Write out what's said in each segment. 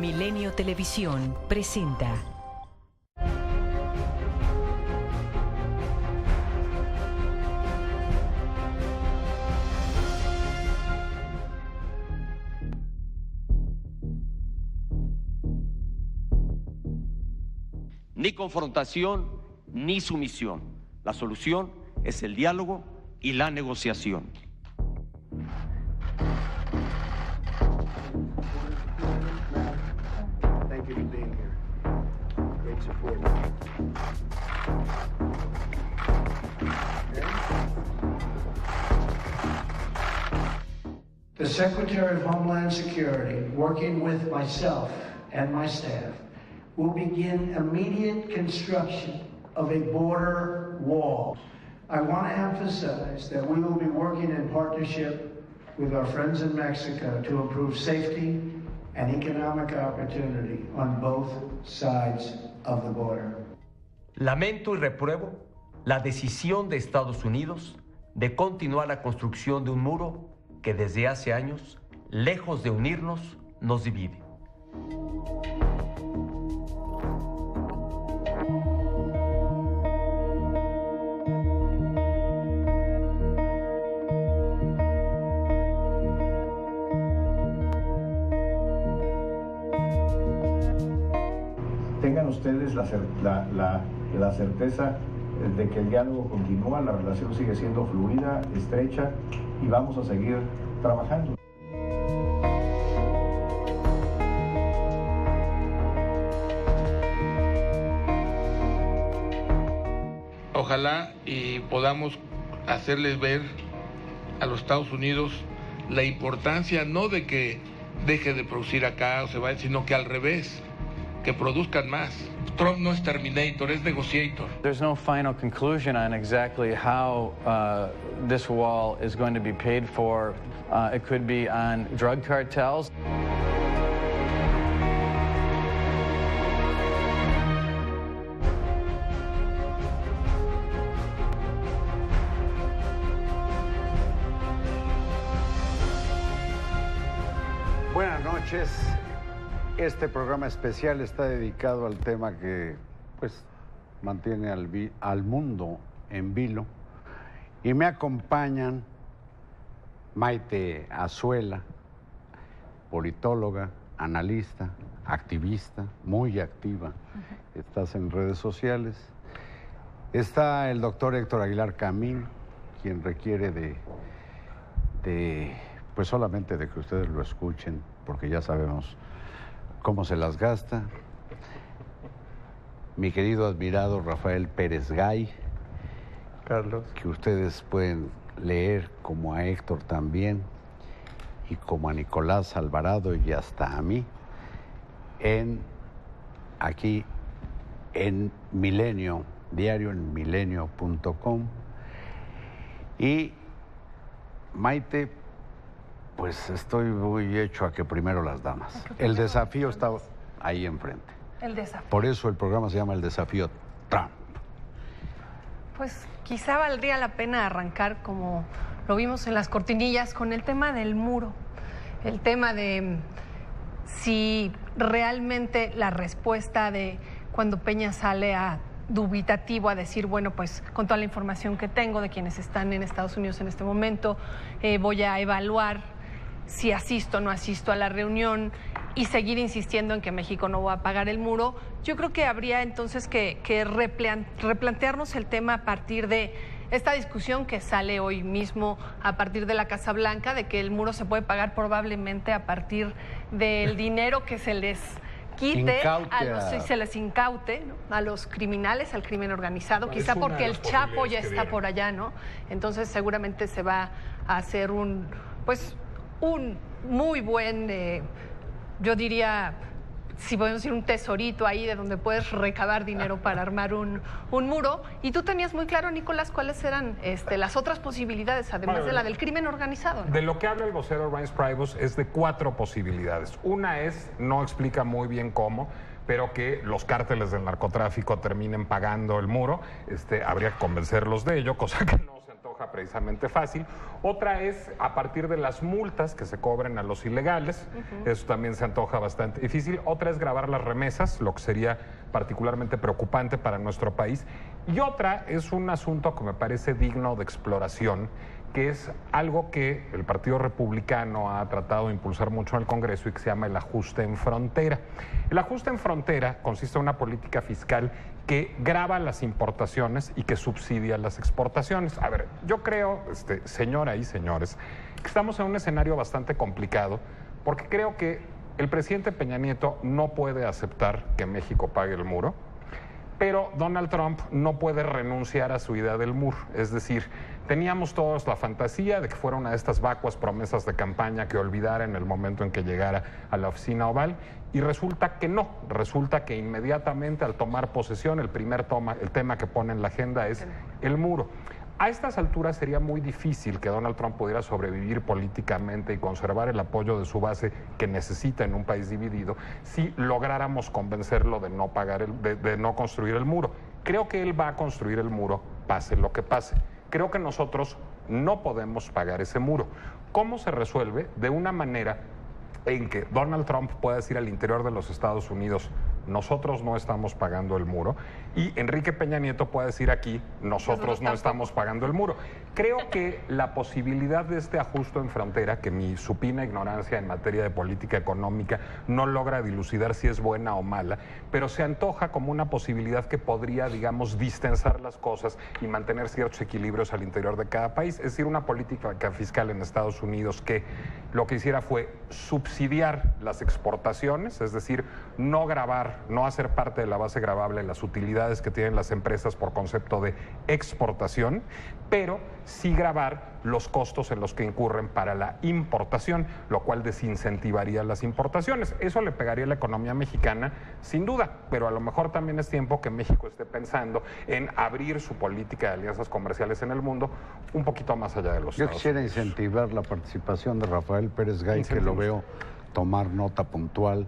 Milenio Televisión presenta ni confrontación ni sumisión. La solución es el diálogo y la negociación. Thank you for being here. Great support. The Secretary of Homeland Security, working with myself and my staff, will begin immediate construction of a border wall. I want to emphasize that we will be working in partnership with our friends in Mexico to improve safety and economic opportunity on both sides of the border. Lamento y repruebo la decisión de Estados Unidos de continuar la construcción de un muro que desde hace años, lejos de unirnos, nos divide. Tengan ustedes la certeza de que el diálogo continúa, la relación sigue siendo fluida, estrecha y vamos a seguir trabajando. Ojalá y podamos hacerles ver a los Estados Unidos la importancia no de que deje de producir acá o se vaya, sino que al revés, que produzcan más. Trump no es Terminator, es negotiator. There's no final conclusion on exactly how this wall is going to be paid for. It could be on drug cartels. Buenas noches. Este programa especial está dedicado al tema que pues mantiene al mundo en vilo y me acompañan Maite Azuela, politóloga, analista, activista, muy activa. Estás en redes sociales. Está el doctor Héctor Aguilar Camín, quien requiere de pues solamente de que ustedes lo escuchen, porque ya sabemos cómo se las gasta. Mi querido admirado Rafael Pérez Gay, Carlos, que ustedes pueden leer como a Héctor también, y como a Nicolás Alvarado y hasta a mí, aquí en Milenio, diario en milenio.com. Y Maite, pues estoy muy hecho a que primero las damas. El desafío está ahí enfrente. El desafío. Por eso el programa se llama El Desafío Trump. Pues quizá valdría la pena arrancar, como lo vimos en las cortinillas, con el tema del muro. El tema de si realmente la respuesta de cuando Peña sale dubitativo a decir, bueno, pues con toda la información que tengo de quienes están en Estados Unidos en este momento, voy a evaluar si asisto o no asisto a la reunión y seguir insistiendo en que México no va a pagar el muro. Yo creo que habría entonces que replantearnos el tema a partir de esta discusión que sale hoy mismo a partir de la Casa Blanca, de que el muro se puede pagar probablemente a partir del dinero que se les quite, se les incaute, ¿no?, a los criminales, al crimen organizado, quizá porque el Chapo ya está por allá, ¿no? Entonces seguramente se va a hacer un muy buen, yo diría, si podemos decir, un tesorito ahí de donde puedes recabar dinero para armar un muro. Y tú tenías muy claro, Nicolás, cuáles eran las otras posibilidades, además de la del crimen organizado, ¿no? De lo que habla el vocero Reince Priebus es de 4 posibilidades. Una es, no explica muy bien cómo, pero que los cárteles del narcotráfico terminen pagando el muro. Habría que convencerlos de ello, cosa que no se antoja antoja precisamente fácil. Otra es a partir de las multas que se cobren a los ilegales. Eso también se antoja bastante difícil. Otra es grabar las remesas, lo que sería particularmente preocupante para nuestro país. Y otra es un asunto que me parece digno de exploración, que es algo que el Partido Republicano ha tratado de impulsar mucho en el Congreso y que se llama el ajuste en frontera. El ajuste en frontera consiste en una política fiscal que grava las importaciones y que subsidia las exportaciones. A ver, yo creo, señora y señores, que estamos en un escenario bastante complicado, porque creo que el presidente Peña Nieto no puede aceptar que México pague el muro, pero Donald Trump no puede renunciar a su idea del muro. Es decir, teníamos todos la fantasía de que fuera una de estas vacuas promesas de campaña que olvidara en el momento en que llegara a la oficina oval, y resulta que no. Resulta que inmediatamente al tomar posesión, el tema que pone en la agenda es el muro. A estas alturas sería muy difícil que Donald Trump pudiera sobrevivir políticamente y conservar el apoyo de su base que necesita en un país dividido si lográramos convencerlo de no de no construir el muro. Creo que él va a construir el muro, pase lo que pase. Creo que nosotros no podemos pagar ese muro. ¿Cómo se resuelve? De una manera en que Donald Trump pueda decir al interior de los Estados Unidos: nosotros no estamos pagando el muro, y Enrique Peña Nieto puede decir aquí: nosotros no estamos pagando el muro. Creo que la posibilidad de este ajuste en frontera, que mi supina ignorancia en materia de política económica no logra dilucidar si es buena o mala, pero se antoja como una posibilidad que podría, digamos, distensar las cosas y mantener ciertos equilibrios al interior de cada país. Es decir, una política fiscal en Estados Unidos que lo que hiciera fue subsidiar las exportaciones, es decir, no gravar, no hacer parte de la base gravable las utilidades que tienen las empresas por concepto de exportación, pero sí gravar los costos en los que incurren para la importación, lo cual desincentivaría las importaciones. Eso le pegaría a la economía mexicana, sin duda, pero a lo mejor también es tiempo que México esté pensando en abrir su política de alianzas comerciales en el mundo un poquito más allá de los Estados Unidos. Yo quisiera incentivar la participación de Rafael Pérez Gay, que lo veo tomar nota puntual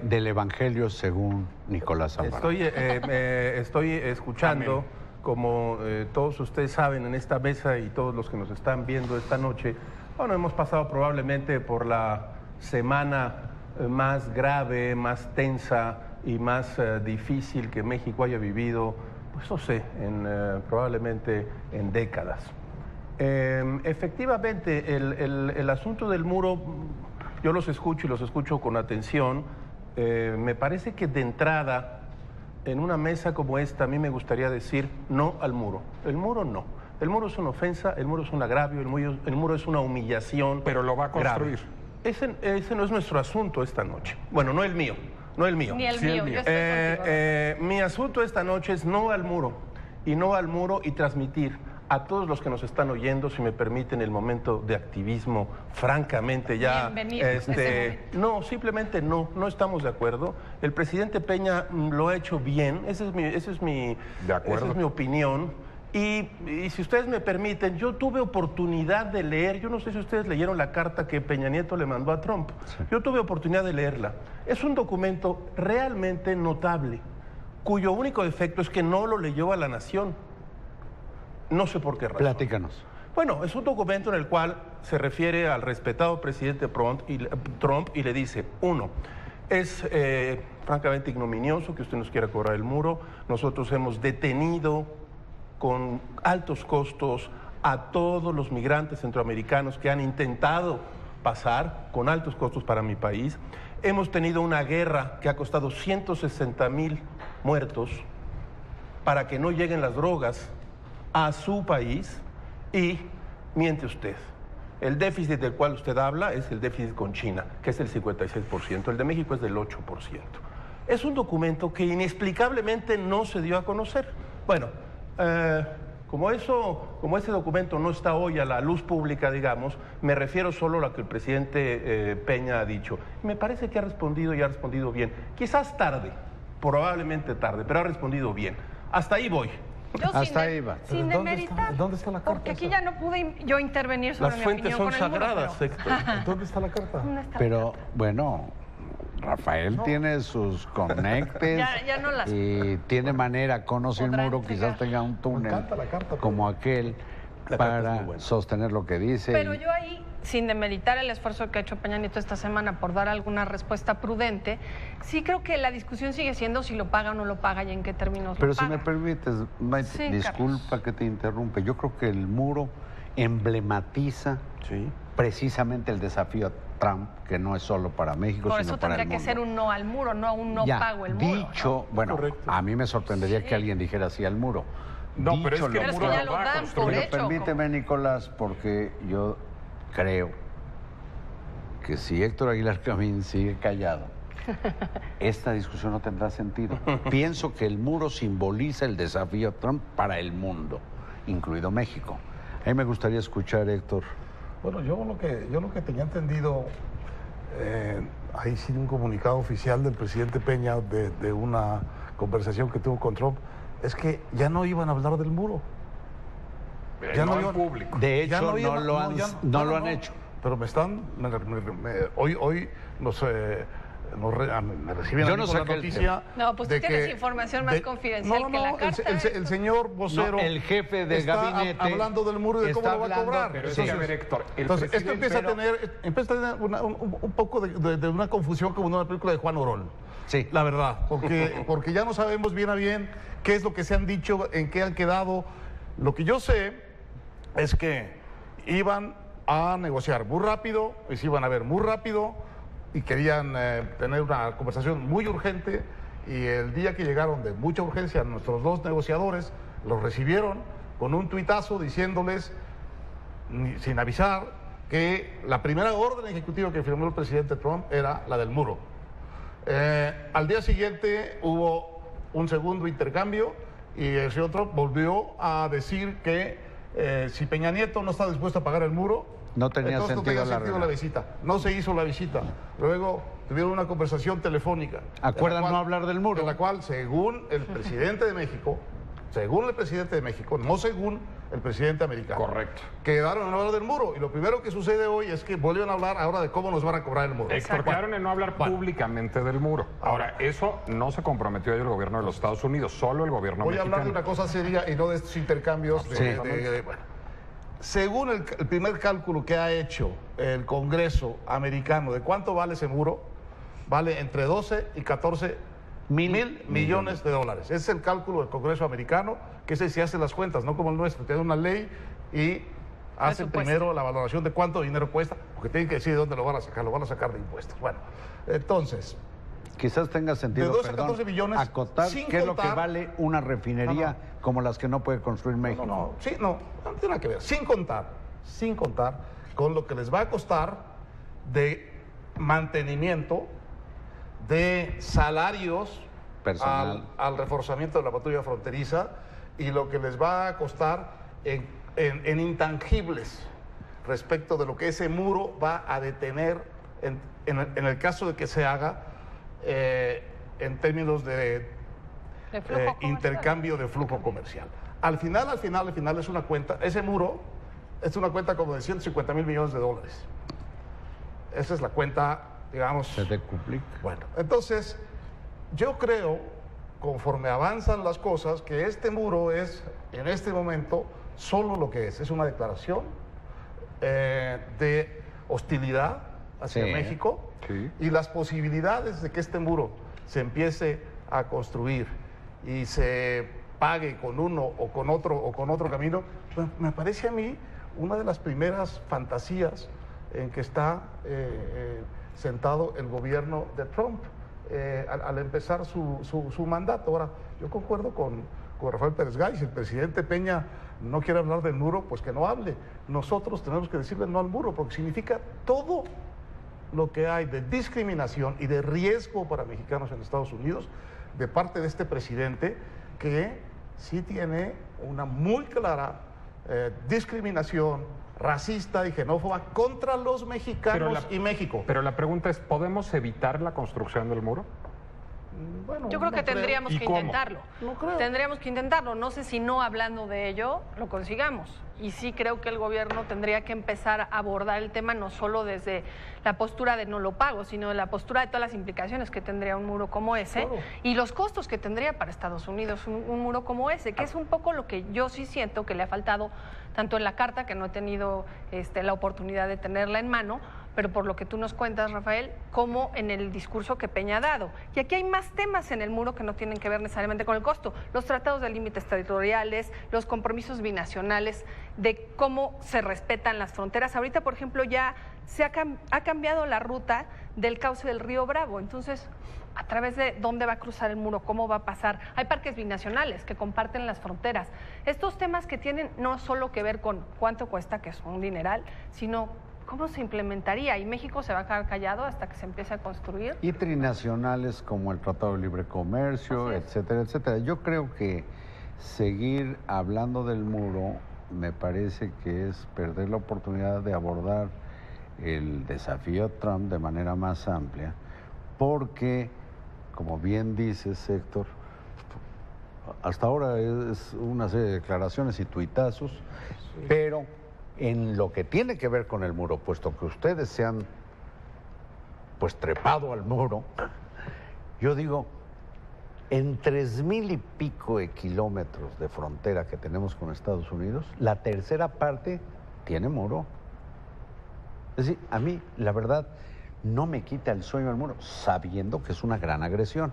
del Evangelio según Nicolás Alvarado. Estoy escuchando. Amén. Como todos ustedes saben, en esta mesa y todos los que nos están viendo esta noche, bueno, hemos pasado probablemente por la semana más grave, más tensa y más difícil que México haya vivido, pues no sé, probablemente en décadas. Efectivamente, el asunto del muro, yo los escucho y los escucho con atención. Me parece que de entrada, en una mesa como esta, a mí me gustaría decir no al muro. El muro no. El muro es una ofensa, el muro es un agravio, el muro es una humillación. Pero lo va a construir. Ese no es nuestro asunto esta noche. Bueno, no el mío. No el mío. Ni el mío. Yo estoy mi asunto esta noche es no al muro. Y no al muro, y transmitir a todos los que nos están oyendo, si me permiten el momento de activismo, francamente ya... no, simplemente no estamos de acuerdo. El presidente Peña lo ha hecho bien, esa es mi opinión. Y si ustedes me permiten, yo tuve oportunidad de leer, yo no sé si ustedes leyeron la carta que Peña Nieto le mandó a Trump. Sí. Yo tuve oportunidad de leerla. Es un documento realmente notable, cuyo único defecto es que no lo leyó a la nación. No sé por qué razón. Platícanos. Bueno, es un documento en el cual se refiere al respetado presidente Trump y le dice, uno, es francamente ignominioso que usted nos quiera cobrar el muro. Nosotros hemos detenido con altos costos a todos los migrantes centroamericanos que han intentado pasar con altos costos para mi país. Hemos tenido una guerra que ha costado 160,000 muertos para que no lleguen las drogas a su país, y miente usted. El déficit del cual usted habla es el déficit con China, que es el 56%. El de México es del 8%. Es un documento que inexplicablemente no se dio a conocer. Bueno, como ese documento no está hoy a la luz pública, digamos, me refiero solo a lo que el presidente Peña ha dicho. Me parece que ha respondido y ha respondido bien. Quizás tarde, probablemente tarde, pero ha respondido bien. Hasta ahí voy. Hasta ahí va. Sin demeritar. ¿Dónde está la carta? Porque aquí ya no pude yo intervenir sobre mi opinión con el muro. Las fuentes son sagradas, Héctor. ¿Dónde está la carta? Pero, bueno, Rafael tiene sus conectes ya no las... y tiene manera, conoce el muro, quizás tenga un túnel como aquel. para sostener lo que dice. Pero yo ahí, sin demeritar el esfuerzo que ha hecho Peña Nieto esta semana por dar alguna respuesta prudente, sí creo que la discusión sigue siendo si lo paga o no lo paga y en qué términos Pero lo paga. si me permites, Maite, Sí, disculpa Carlos. que te interrumpe. Yo creo que el muro emblematiza precisamente el desafío a Trump, que no es solo para México, Por sino eso para el tendría mundo. que ser un no al muro, no un no pago el muro. Dicho, bueno, a mí me sorprendería que alguien dijera sí al muro. No, pero es que lo el Pero es muro que ya lo lo va a dan construir. por Pero hecho. permíteme, Nicolás, porque yo creo que si Héctor Aguilar Camín sigue callado, esta discusión no tendrá sentido. Pienso que el muro simboliza el desafío a Trump para el mundo, incluido México. A mí me gustaría escuchar, Héctor. Bueno, yo lo que tenía entendido, ahí sí un comunicado oficial del presidente Peña de una conversación que tuvo con Trump, es que ya no iban a hablar del muro. Ya no en público. De Ya hecho, iban- no lo han hecho. Pero me hoy me reciben Yo a mí no con la saqué el noticia. No, pues tú de tienes que- información más confidencial que la carta. El señor vocero. No, el jefe de está gabinete hablando del muro y de cómo está lo va a hablando, cobrar. Pero es que, a ver, Héctor, el Entonces, esto presidente- empieza a tener un poco de una confusión como en una película de Juan Orol. Sí. La verdad, porque ya no sabemos bien a bien qué es lo que se han dicho, en qué han quedado. Lo que yo sé es que iban a negociar muy rápido, y se iban a ver muy rápido, y querían tener una conversación muy urgente, y el día que llegaron de mucha urgencia nuestros dos negociadores, los recibieron con un tuitazo diciéndoles, sin avisar, que la primera orden ejecutiva que firmó el presidente Trump era la del muro. Al día siguiente hubo un segundo intercambio y el señor Trump volvió a decir que si Peña Nieto no está dispuesto a pagar el muro, No tenía entonces no sentido tenía la sentido la visita. No se hizo la visita. Luego tuvieron una conversación telefónica. ¿Acuerdan no hablar del muro? En la cual, según el presidente de México, no según el presidente americano. Correcto. Quedaron en hablar del muro. Y lo primero que sucede hoy es que vuelven a hablar ahora de cómo nos van a cobrar el muro. Héctor, quedaron en no hablar públicamente del muro. Ahora, eso no se comprometió ayer el gobierno de los Estados Unidos, solo el gobierno Voy a mexicano. hablar de una cosa seria y no de estos intercambios. Bueno. Según el primer cálculo que ha hecho el Congreso americano de cuánto vale ese muro, vale entre 12 y 14 mil millones de dólares. Ese es el cálculo del Congreso americano, que ese sí hace las cuentas, no como el nuestro, tiene una ley y hacen primero la valoración de cuánto dinero cuesta, porque tienen que decir de dónde lo van a sacar de impuestos. Bueno, entonces... Quizás tenga sentido, de 12 a 14 billones, acotar sin qué es lo que contar- vale una refinería como las que no puede construir México. No tiene nada que ver. Sin contar con lo que les va a costar de mantenimiento, de salarios Personal. al reforzamiento de la patrulla fronteriza y lo que les va a costar en intangibles respecto de lo que ese muro va a detener en el caso de que se haga en términos de intercambio de flujo comercial. Al final es una cuenta, ese muro es una cuenta como de 150 mil millones de dólares. Esa es la cuenta, digamos. Se decuplica. Bueno, entonces, yo creo, conforme avanzan las cosas, que este muro es, en este momento, solo lo que es una declaración de hostilidad hacia Sí. México. Sí. Y las posibilidades de que este muro se empiece a construir y se pague con uno o con otro camino, pues me parece a mí una de las primeras fantasías en que está sentado el gobierno de Trump al empezar su mandato. Ahora, yo concuerdo con Rafael Pérez Gámez. Si el presidente Peña no quiere hablar del muro, pues que no hable. Nosotros tenemos que decirle no al muro, porque significa todo lo que hay de discriminación y de riesgo para mexicanos en Estados Unidos de parte de este presidente, que sí tiene una muy clara discriminación racista y xenófoba contra los mexicanos y México. Pero la pregunta es, ¿podemos evitar la construcción del muro? Bueno, yo creo que tendríamos que intentarlo. No creo. Tendríamos que intentarlo. No sé si no hablando de ello lo consigamos. Y sí creo que el gobierno tendría que empezar a abordar el tema no solo desde la postura de no lo pago, sino de la postura de todas las implicaciones que tendría un muro como ese y los costos que tendría para Estados Unidos un muro como ese, que es un poco lo que yo sí siento que le ha faltado tanto en la carta, que no he tenido la oportunidad de tenerla en mano, pero por lo que tú nos cuentas, Rafael, como en el discurso que Peña ha dado. Y aquí hay más temas en el muro que no tienen que ver necesariamente con el costo. Los tratados de límites territoriales, los compromisos binacionales, de cómo se respetan las fronteras. Ahorita, por ejemplo, ya se ha cambiado la ruta del cauce del río Bravo. Entonces, ¿a través de dónde va a cruzar el muro? ¿Cómo va a pasar? Hay parques binacionales que comparten las fronteras. Estos temas que tienen no solo que ver con cuánto cuesta, que es un dineral, sino ¿cómo se implementaría? ¿Y México se va a quedar callado hasta que se empiece a construir? Y trinacionales como el Tratado de Libre Comercio, etcétera, etcétera. Yo creo que seguir hablando del muro me parece que es perder la oportunidad de abordar el desafío a Trump de manera más amplia, porque, como bien dices, Héctor, hasta ahora es una serie de declaraciones y tuitazos, pero en lo que tiene que ver con el muro, puesto que ustedes se han pues trepado al muro, yo digo, en 3,000 y pico de kilómetros de frontera que tenemos con Estados Unidos, la tercera parte tiene muro. Es decir, a mí, la verdad, no me quita el sueño el muro, sabiendo que es una gran agresión.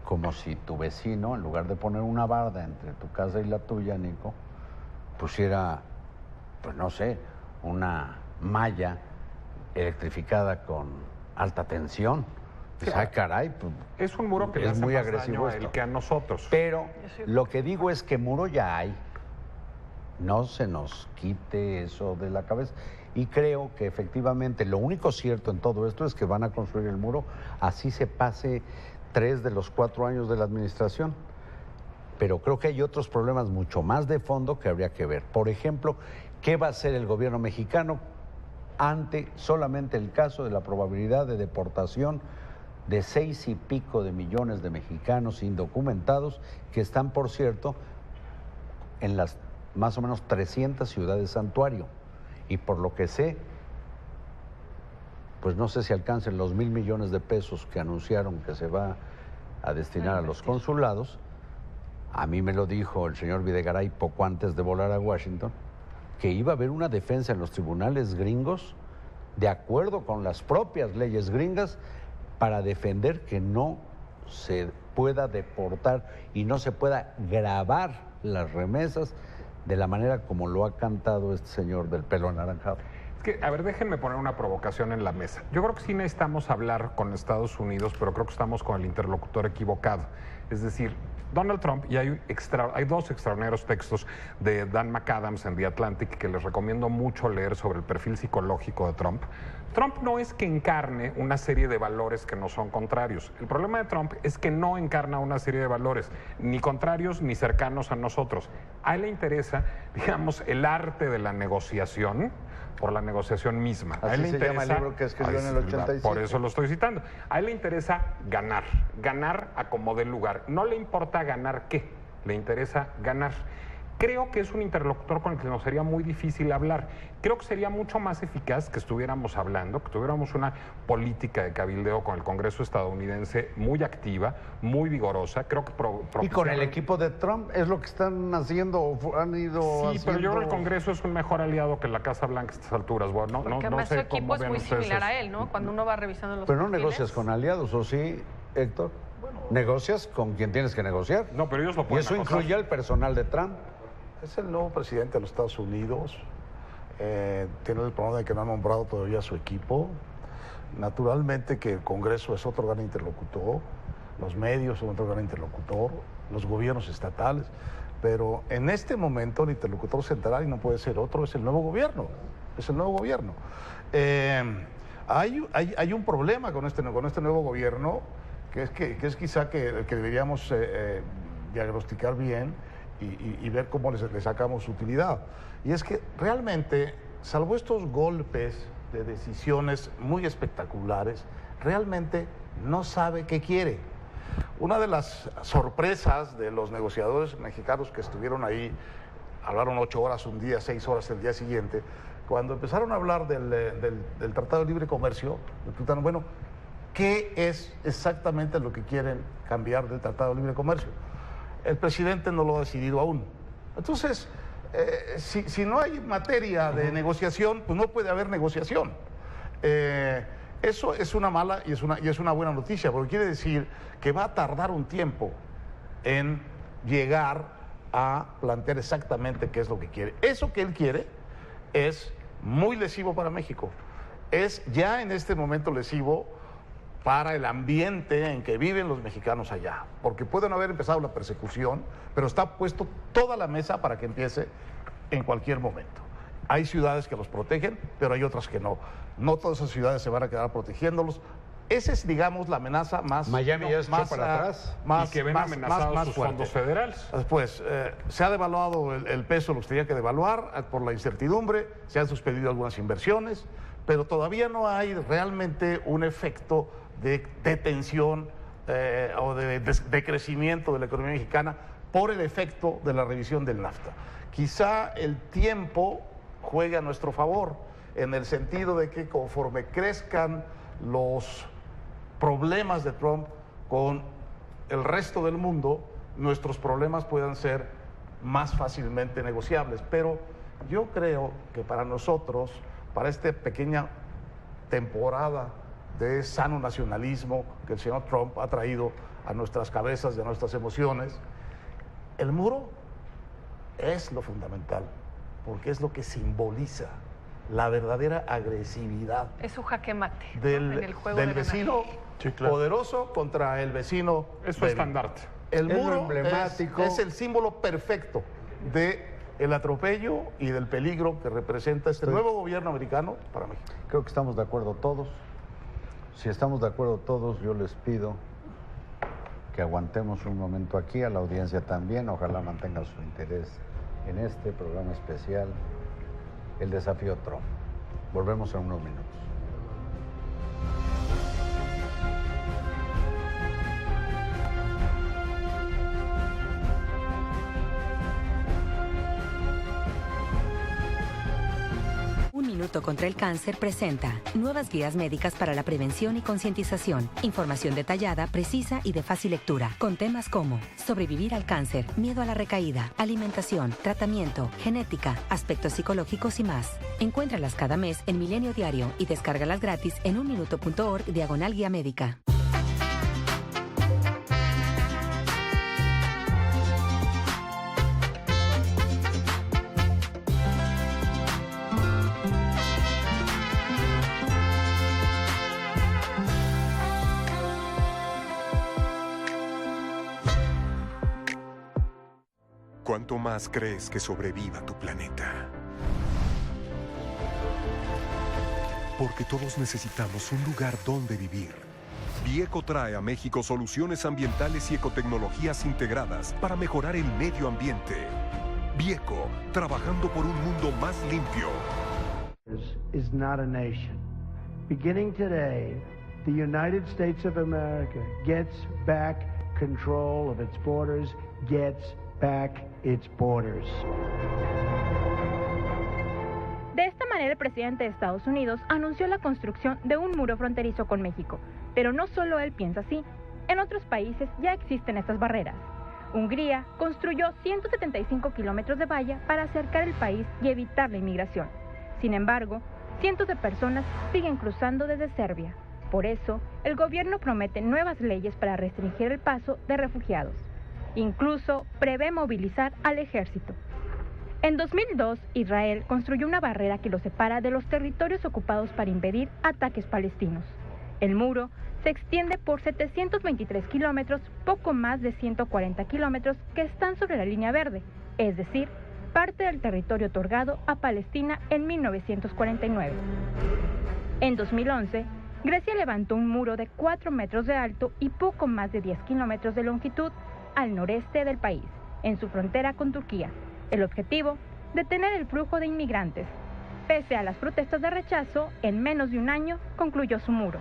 Como si tu vecino, en lugar de poner una barda entre tu casa y la tuya, Nico, pusiera, pues no sé, una malla electrificada con alta tensión. Pues, ay, caray, pues, es un muro que le hace muy más agresivo daño a él que a nosotros. Pero lo que digo es que muro ya hay. No se nos quite eso de la cabeza. Y creo que efectivamente lo único cierto en todo esto es que van a construir el muro, así se pase 3 de los 4 años de la administración. Pero creo que hay otros problemas mucho más de fondo que habría que ver. Por ejemplo, ¿qué va a hacer el gobierno mexicano ante solamente el caso de la probabilidad de deportación de 6 y pico de millones de mexicanos indocumentados que están, por cierto, en las más o menos 300 ciudades santuario? Y por lo que sé, pues no sé si alcancen los 1,000 millones de pesos que anunciaron que se va a destinar a los consulados. A mí me lo dijo el señor Videgaray poco antes de volar a Washington, que iba a haber una defensa en los tribunales gringos de acuerdo con las propias leyes gringas para defender que no se pueda deportar y no se pueda grabar las remesas de la manera como lo ha cantado este señor del pelo anaranjado. Es que, a ver, déjenme poner una provocación en la mesa. Yo creo que sí necesitamos hablar con Estados Unidos, pero creo que estamos con el interlocutor equivocado. Es decir, Donald Trump, y hay 2 extraordinarios textos de Dan McAdams en The Atlantic que les recomiendo mucho leer sobre el perfil psicológico de Trump. Trump no es que encarne una serie de valores que no son contrarios. El problema de Trump es que no encarna una serie de valores, ni contrarios ni cercanos a nosotros. A él le interesa, digamos, el arte de la negociación por la negociación misma. Así a él le se interesa, llama el libro que escribió en el 87. Por eso lo estoy citando. A él le interesa ganar a como dé lugar. No le importa ganar qué, le interesa ganar. Creo que es un interlocutor con el que nos sería muy difícil hablar. Creo que sería mucho más eficaz que estuviéramos hablando, que tuviéramos una política de cabildeo con el Congreso estadounidense muy activa, muy vigorosa. Creo que y con el equipo de Trump es lo que están haciendo, han ido Sí, haciendo... pero yo creo que el Congreso es un mejor aliado que la Casa Blanca a estas alturas. Bueno, Porque además su equipo es muy similar a él, ¿no? Cuando uno va revisando los Pero no perfiles. negocias con aliados, ¿o sí, Héctor? Negocias con quien tienes que negociar. No, pero ellos lo Y pueden eso acotar. incluye al personal de Trump. Es el nuevo presidente de los Estados Unidos. Tiene el problema de que no ha nombrado todavía a su equipo. Naturalmente que el Congreso es otro gran interlocutor, los medios son otro gran interlocutor, los gobiernos estatales, pero en este momento el interlocutor central, y no puede ser otro, es el nuevo gobierno. Es el nuevo gobierno. Hay un problema con este nuevo gobierno, que es quizá que deberíamos diagnosticar bien y ver cómo le sacamos utilidad. Y es que realmente, salvo estos golpes de decisiones muy espectaculares, realmente no sabe qué quiere. Una de las sorpresas de los negociadores mexicanos que estuvieron ahí, hablaron 8 horas un día, 6 horas el día siguiente, cuando empezaron a hablar del Tratado de Libre Comercio, me preguntaron, bueno, ¿qué es exactamente lo que quieren cambiar del Tratado de Libre Comercio? El presidente no lo ha decidido aún. Entonces, si no hay materia de negociación, pues no puede haber negociación. Eso es una mala y es una buena noticia, porque quiere decir que va a tardar un tiempo en llegar a plantear exactamente qué es lo que quiere. Eso que él quiere es muy lesivo para México. Es ya en este momento lesivo para el ambiente en que viven los mexicanos allá, porque pueden haber empezado la persecución, pero está puesto toda la mesa para que empiece en cualquier momento. Hay ciudades que los protegen, pero hay otras que no. No todas esas ciudades se van a quedar protegiéndolos. Esa es, digamos, la amenaza más... Miami ya echó para atrás. Y que ven amenazados sus fondos federales. Después, se ha devaluado el peso, lo que se tenía que devaluar por la incertidumbre, se han suspendido algunas inversiones, pero todavía no hay realmente un efecto de tensión o de crecimiento de la economía mexicana por el efecto de la revisión del NAFTA. Quizá el tiempo juegue a nuestro favor, en el sentido de que conforme crezcan los problemas de Trump con el resto del mundo, nuestros problemas puedan ser más fácilmente negociables. Pero yo creo que para nosotros, para esta pequeña temporada de sano nacionalismo que el señor Trump ha traído a nuestras cabezas y a nuestras emociones, el muro es lo fundamental, porque es lo que simboliza la verdadera agresividad. Es su jaque mate del, en el juego del de vecino poderoso contra el vecino Es su débil. estandarte. El Es lo muro emblemático. es el símbolo perfecto del atropello y del peligro que representa este nuevo gobierno americano para México. Creo que estamos de acuerdo todos. Si estamos de acuerdo todos, yo les pido que aguantemos un momento aquí, a la audiencia también. Ojalá mantenga su interés en este programa especial, El Desafío Trump. Volvemos en unos minutos. Un Minuto contra el Cáncer presenta nuevas guías médicas para la prevención y concientización. Información detallada, precisa y de fácil lectura, con temas como sobrevivir al cáncer, miedo a la recaída, alimentación, tratamiento, genética, aspectos psicológicos y más. Encuéntralas cada mes en Milenio Diario y descárgalas gratis en unminuto.org/guía médica. ¿Cuánto más crees que sobreviva tu planeta? Porque todos necesitamos un lugar donde vivir. Vieco trae a México soluciones ambientales y ecotecnologías integradas para mejorar el medio ambiente. Vieco, trabajando por un mundo más limpio. Is not a nation. Beginning today, the United States of America gets back control of its borders, gets back its borders. De esta manera, el presidente de Estados Unidos anunció la construcción de un muro fronterizo con México. Pero no solo él piensa así. En otros países ya existen estas barreras. Hungría construyó 175 kilómetros de valla para acercar el país y evitar la inmigración. Sin embargo, cientos de personas siguen cruzando desde Serbia. Por eso, el gobierno promete nuevas leyes para restringir el paso de refugiados. Incluso prevé movilizar al ejército. En 2002, Israel construyó una barrera que lo separa de los territorios ocupados para impedir ataques palestinos. El muro se extiende por 723 kilómetros, poco más de 140 kilómetros que están sobre la línea verde, es decir, parte del territorio otorgado a Palestina en 1949. En 2011, Grecia levantó un muro de 4 metros de alto y poco más de 10 kilómetros de longitud al noreste del país, en su frontera con Turquía. El objetivo, detener el flujo de inmigrantes. Pese a las protestas de rechazo, en menos de un año concluyó su muro.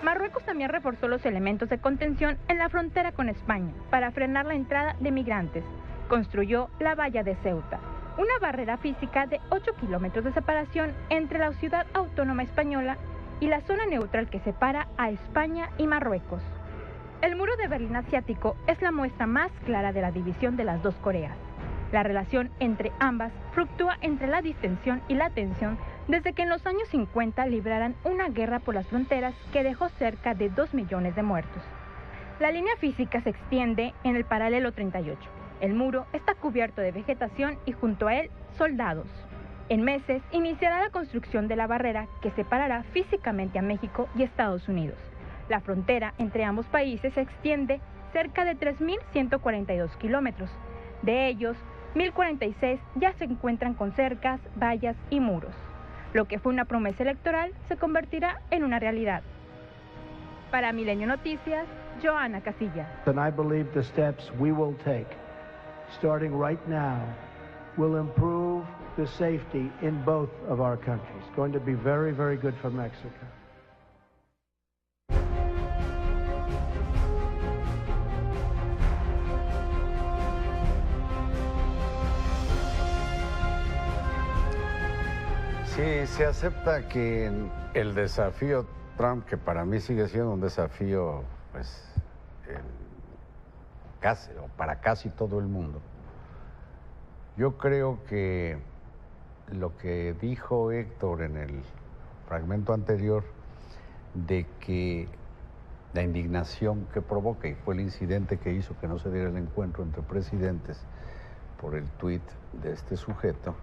Marruecos también reforzó los elementos de contención en la frontera con España para frenar la entrada de migrantes. Construyó la valla de Ceuta, una barrera física de 8 kilómetros de separación entre la ciudad autónoma española y la zona neutral que separa a España y Marruecos. El muro de Berlín asiático es la muestra más clara de la división de las dos Coreas. La relación entre ambas fluctúa entre la distensión y la tensión desde que en los años 50 libraran una guerra por las fronteras que dejó cerca de 2 millones de muertos. La línea física se extiende en el paralelo 38. El muro está cubierto de vegetación y junto a él, soldados. En meses iniciará la construcción de la barrera que separará físicamente a México y Estados Unidos. La frontera entre ambos países se extiende cerca de 3.142 kilómetros. De ellos, 1.046 ya se encuentran con cercas, vallas y muros. Lo que fue una promesa electoral se convertirá en una realidad. Para Milenio Noticias, Joana Casilla. And I believe the steps we will take, starting right now, will improve the safety in both of our countries. It's going to be very, very good for Mexico. Sí, se acepta que el desafío Trump, que para mí sigue siendo un desafío, pues, para casi todo el mundo. Yo creo que lo que dijo Héctor en el fragmento anterior, de que la indignación que provoca, y fue el incidente que hizo que no se diera el encuentro entre presidentes por el tuit de este sujeto,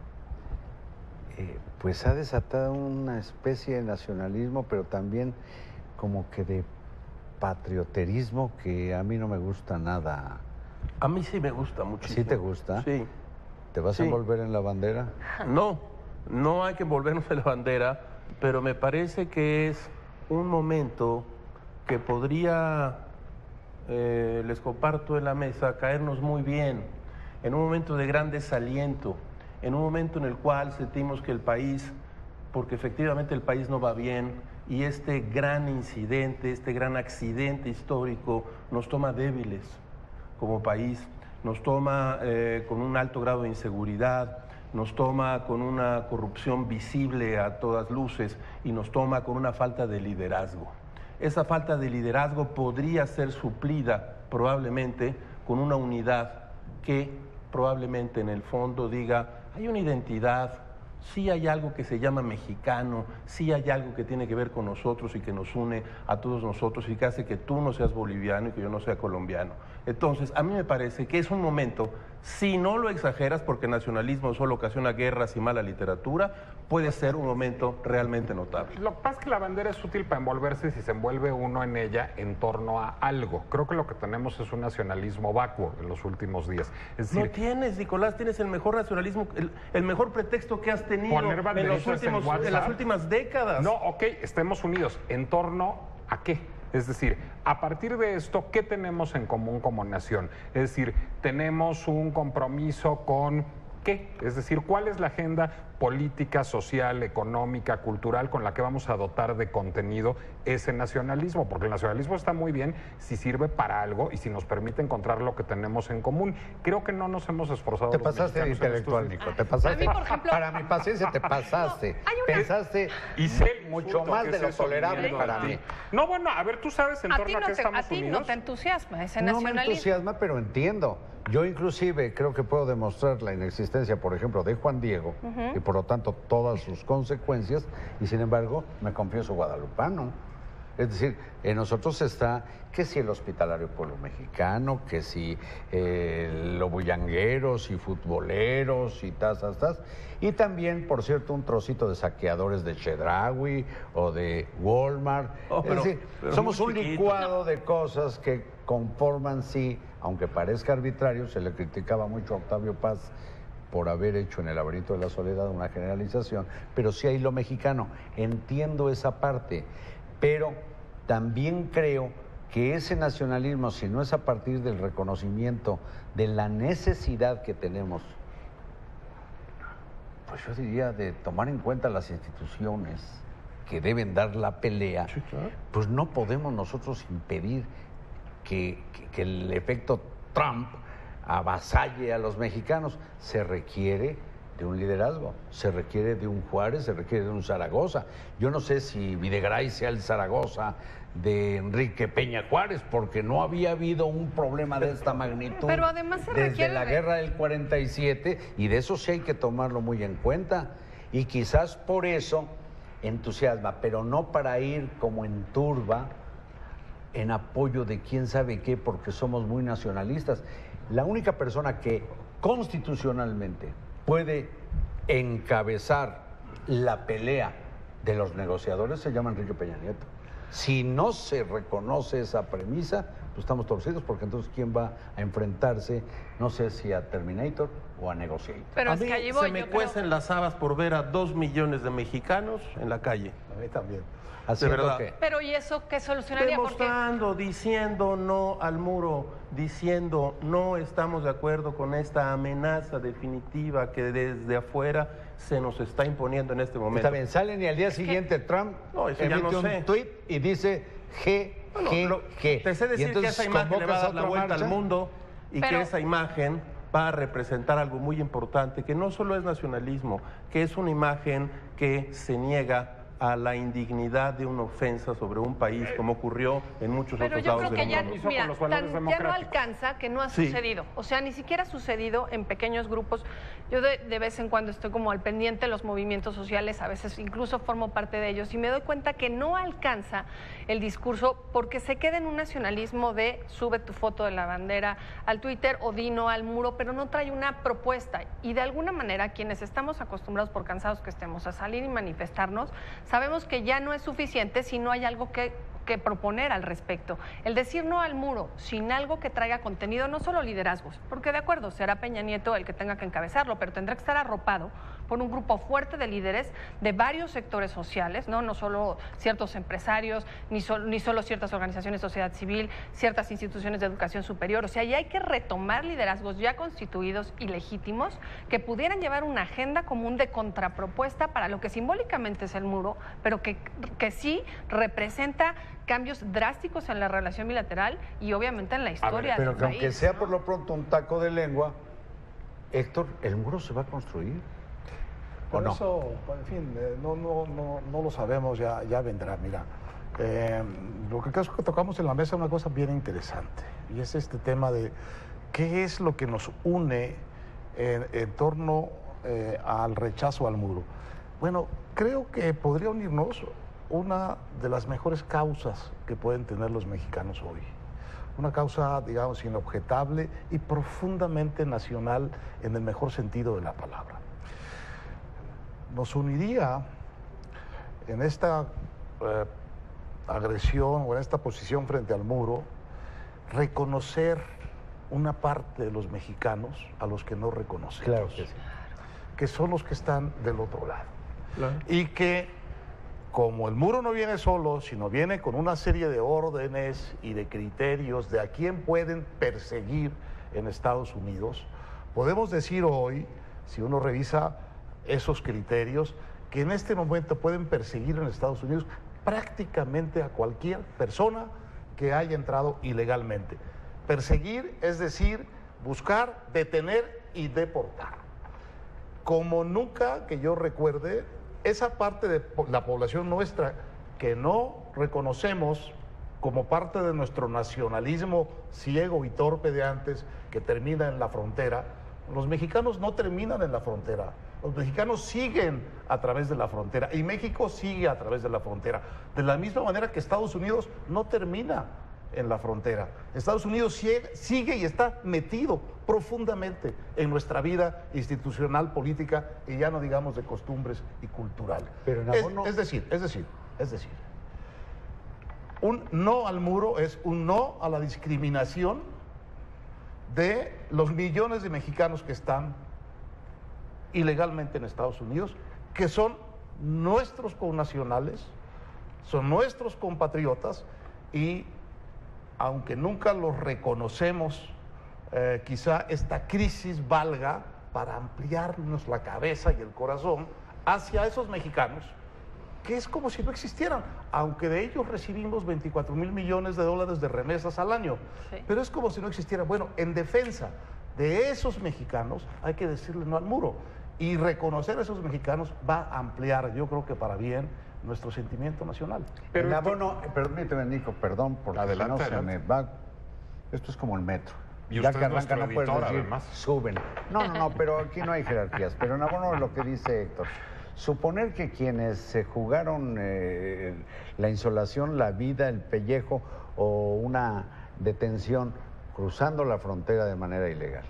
pues ha desatado una especie de nacionalismo, pero también como que de patrioterismo que a mí no me gusta nada. A mí sí me gusta muchísimo. ¿Sí te gusta? Sí. ¿Te vas a envolver en la bandera? No, no hay que envolvernos en la bandera, pero me parece que es un momento que podría, les comparto en la mesa, caernos muy bien, en un momento de gran desaliento, en un momento en el cual sentimos que el país, porque efectivamente el país no va bien, y este gran incidente, este gran accidente histórico nos toma débiles como país, nos toma con un alto grado de inseguridad, nos toma con una corrupción visible a todas luces y nos toma con una falta de liderazgo. Esa falta de liderazgo podría ser suplida probablemente con una unidad que probablemente en el fondo diga: hay una identidad, sí hay algo que se llama mexicano, sí hay algo que tiene que ver con nosotros y que nos une a todos nosotros y que hace que tú no seas boliviano y que yo no sea colombiano. Entonces, a mí me parece que es un momento, si no lo exageras, porque nacionalismo solo ocasiona guerras y mala literatura, puede ser un momento realmente notable. Lo que pasa es que la bandera es útil para envolverse si se envuelve uno en ella en torno a algo. Creo que lo que tenemos es un nacionalismo vacuo en los últimos días. Es decir, no tienes, Nicolás, tienes el mejor nacionalismo, el mejor pretexto que has tenido en las últimas décadas. No, ok, estemos unidos. ¿En torno a qué? Es decir, a partir de esto, ¿qué tenemos en común como nación? Es decir, tenemos un compromiso con ¿qué? Es decir, ¿cuál es la agenda política, social, económica, cultural con la que vamos a dotar de contenido ese nacionalismo? Porque el nacionalismo está muy bien si sirve para algo y si nos permite encontrar lo que tenemos en común. Creo que no nos hemos esforzado. Te pasaste de intelectual, Nico, te pasaste. A mí, por ejemplo, para mi paciencia te pasaste. Pensaste mucho más de lo tolerable para mí. No, bueno, a ver, tú sabes en torno a qué estamos unidos. A ti no te entusiasma ese No nacionalismo. me entusiasma, pero entiendo. Yo inclusive creo que puedo demostrar la inexistencia, por ejemplo, de Juan Diego, y por lo tanto todas sus consecuencias, y sin embargo me confieso guadalupano. Es decir, en nosotros está que si el hospitalario pueblo mexicano, que si los bullangueros y futboleros y tas. Y también, por cierto, un trocito de saqueadores de Chedraui o de Walmart. Es decir, somos un licuado de cosas que conforman, sí, aunque parezca arbitrario, se le criticaba mucho a Octavio Paz por haber hecho en El laberinto de la soledad una generalización, pero sí hay lo mexicano. Entiendo esa parte, pero también creo que ese nacionalismo, si no es a partir del reconocimiento de la necesidad que tenemos, pues yo diría de tomar en cuenta las instituciones, que deben dar la pelea, sí, claro, pues no podemos nosotros impedir que el efecto Trump avasalle a los mexicanos. Se requiere de un liderazgo, se requiere de un Juárez, se requiere de un Zaragoza. Yo no sé si Videgaray sea el Zaragoza de Enrique Peña Juárez, porque no había habido un problema de esta magnitud. Pero además se desde requiere la guerra del 47, y de eso sí hay que tomarlo muy en cuenta. Y quizás por eso entusiasma, pero no para ir como en turba en apoyo de quién sabe qué, porque somos muy nacionalistas. La única persona que constitucionalmente puede encabezar la pelea de los negociadores se llama Enrique Peña Nieto. Si no se reconoce esa premisa, pues estamos torcidos, porque entonces ¿quién va a enfrentarse? No sé si a Terminator o a Negotiator. Pero a mí se me cuecen las habas por ver a 2 millones de mexicanos en la calle. A mí también. De verdad. Pero ¿y eso qué solucionaría? Demostrando, diciendo no al muro, diciendo no estamos de acuerdo con esta amenaza definitiva que desde afuera se nos está imponiendo en este momento. Está bien, salen y al día siguiente Trump emite un tuit y dice G. Te sé decir que esa imagen le va a dar la vuelta al mundo y que esa imagen va a representar algo muy importante, que no solo es nacionalismo, que es una imagen que se niega a la indignidad de una ofensa sobre un país, como ocurrió en muchos otros lados del mundo. Pero yo creo que ya no alcanza, que no ha sucedido. O sea, ni siquiera ha sucedido en pequeños grupos. Yo de vez en cuando estoy como al pendiente de los movimientos sociales, a veces incluso formo parte de ellos, y me doy cuenta que no alcanza el discurso porque se queda en un nacionalismo de sube tu foto de la bandera al Twitter o di no al muro, pero no trae una propuesta. Y de alguna manera, quienes estamos acostumbrados, por cansados que estemos, a salir y manifestarnos, sabemos que ya no es suficiente si no hay algo que proponer al respecto. El decir no al muro sin algo que traiga contenido, no solo liderazgos, porque de acuerdo, será Peña Nieto el que tenga que encabezarlo, pero tendrá que estar arropado por un grupo fuerte de líderes de varios sectores sociales, no solo ciertos empresarios, ni solo ciertas organizaciones de sociedad civil, ciertas instituciones de educación superior. O sea, ya hay que retomar liderazgos ya constituidos y legítimos que pudieran llevar una agenda común de contrapropuesta para lo que simbólicamente es el muro, pero que sí representa cambios drásticos en la relación bilateral y obviamente en la historia pero del que país, aunque sea por lo pronto un taco de lengua, Héctor, ¿el muro se va a construir? Por eso, en fin, no lo sabemos, ya vendrá. Mira, lo que creo que tocamos en la mesa es una cosa bien interesante, y es este tema de qué es lo que nos une en torno al rechazo al muro. Bueno, creo que podría unirnos una de las mejores causas que pueden tener los mexicanos hoy. Una causa, digamos, inobjetable y profundamente nacional en el mejor sentido de la palabra. Nos uniría en esta agresión o en esta posición frente al muro reconocer una parte de los mexicanos a los que no reconocemos. Claro que sí. Que son los que están del otro lado. Claro. Y que, como el muro no viene solo, sino viene con una serie de órdenes y de criterios de a quién pueden perseguir en Estados Unidos, podemos decir hoy, si uno revisa esos criterios, que en este momento pueden perseguir en Estados Unidos prácticamente a cualquier persona que haya entrado ilegalmente. Perseguir es decir, buscar, detener y deportar. Como nunca que yo recuerde, esa parte de la población nuestra que no reconocemos como parte de nuestro nacionalismo ciego y torpe de antes, que termina en la frontera, los mexicanos no terminan en la frontera. Los mexicanos siguen a través de la frontera y México sigue a través de la frontera. De la misma manera que Estados Unidos no termina en la frontera. Estados Unidos sigue y está metido profundamente en nuestra vida institucional, política y ya no digamos de costumbres y cultural. Pero es decir, un no al muro es un no a la discriminación de los millones de mexicanos que están ilegalmente en Estados Unidos, que son nuestros connacionales, son nuestros compatriotas y aunque nunca los reconocemos, quizá esta crisis valga para ampliarnos la cabeza y el corazón hacia esos mexicanos que es como si no existieran, aunque de ellos recibimos 24,000 millones de dólares de remesas al año, pero es como si no existieran. Bueno, en defensa de esos mexicanos hay que decirle no al muro, y reconocer a esos mexicanos va a ampliar, yo creo que para bien, nuestro sentimiento nacional. Pero en abono, permíteme, Nico, perdón, porque adelante, si no se me va. Esto es como el metro. Y ya usted que es arranca nuestro no puedes editor, decir, además. suben. No, pero aquí no hay jerarquías. Pero en abono de lo que dice Héctor, suponer que quienes se jugaron la insolación, la vida, el pellejo o una detención cruzando la frontera de manera ilegal,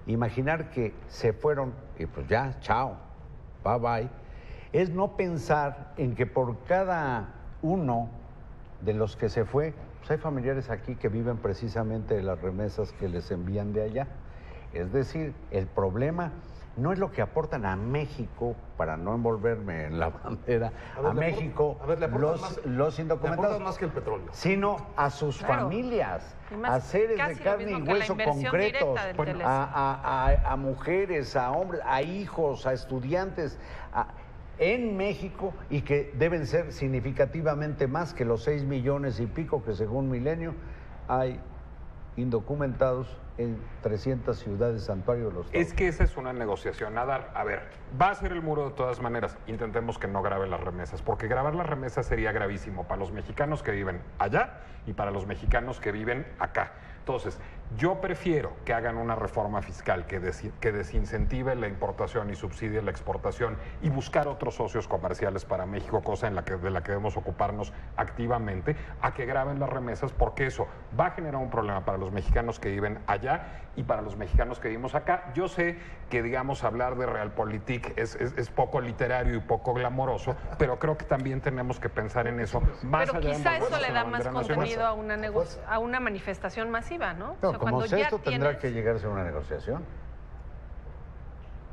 imaginar que se fueron y pues ya, chao, bye bye, es no pensar en que por cada uno de los que se fue, pues hay familiares aquí que viven precisamente de las remesas que les envían de allá. Es decir, el problema no es lo que aportan a México, para no envolverme en la bandera, a México los indocumentados, más que el petróleo, sino a sus familias, a seres de carne y hueso concretos, a mujeres, a hombres, a hijos, a estudiantes, en México, y que deben ser significativamente más que los 6 millones y pico que según Milenio hay indocumentados en 300 ciudades santuario de los Estados. Es que esa es una negociación a dar. A ver, va a ser el muro de todas maneras. Intentemos que no grabe las remesas, porque grabar las remesas sería gravísimo para los mexicanos que viven allá y para los mexicanos que viven acá. Entonces, yo prefiero que hagan una reforma fiscal que desincentive la importación y subsidie la exportación y buscar otros socios comerciales para México, cosa de la que debemos ocuparnos activamente, a que graben las remesas, porque eso va a generar un problema para los mexicanos que viven allá y para los mexicanos que vivimos acá. Yo sé que, digamos, hablar de realpolitik es poco literario y poco glamoroso, pero creo que también tenemos que pensar en eso. Pero quizá eso le da más contenido a una manifestación masiva, ¿no? No, o sea, como sea, esto tendrá que llegarse a una negociación.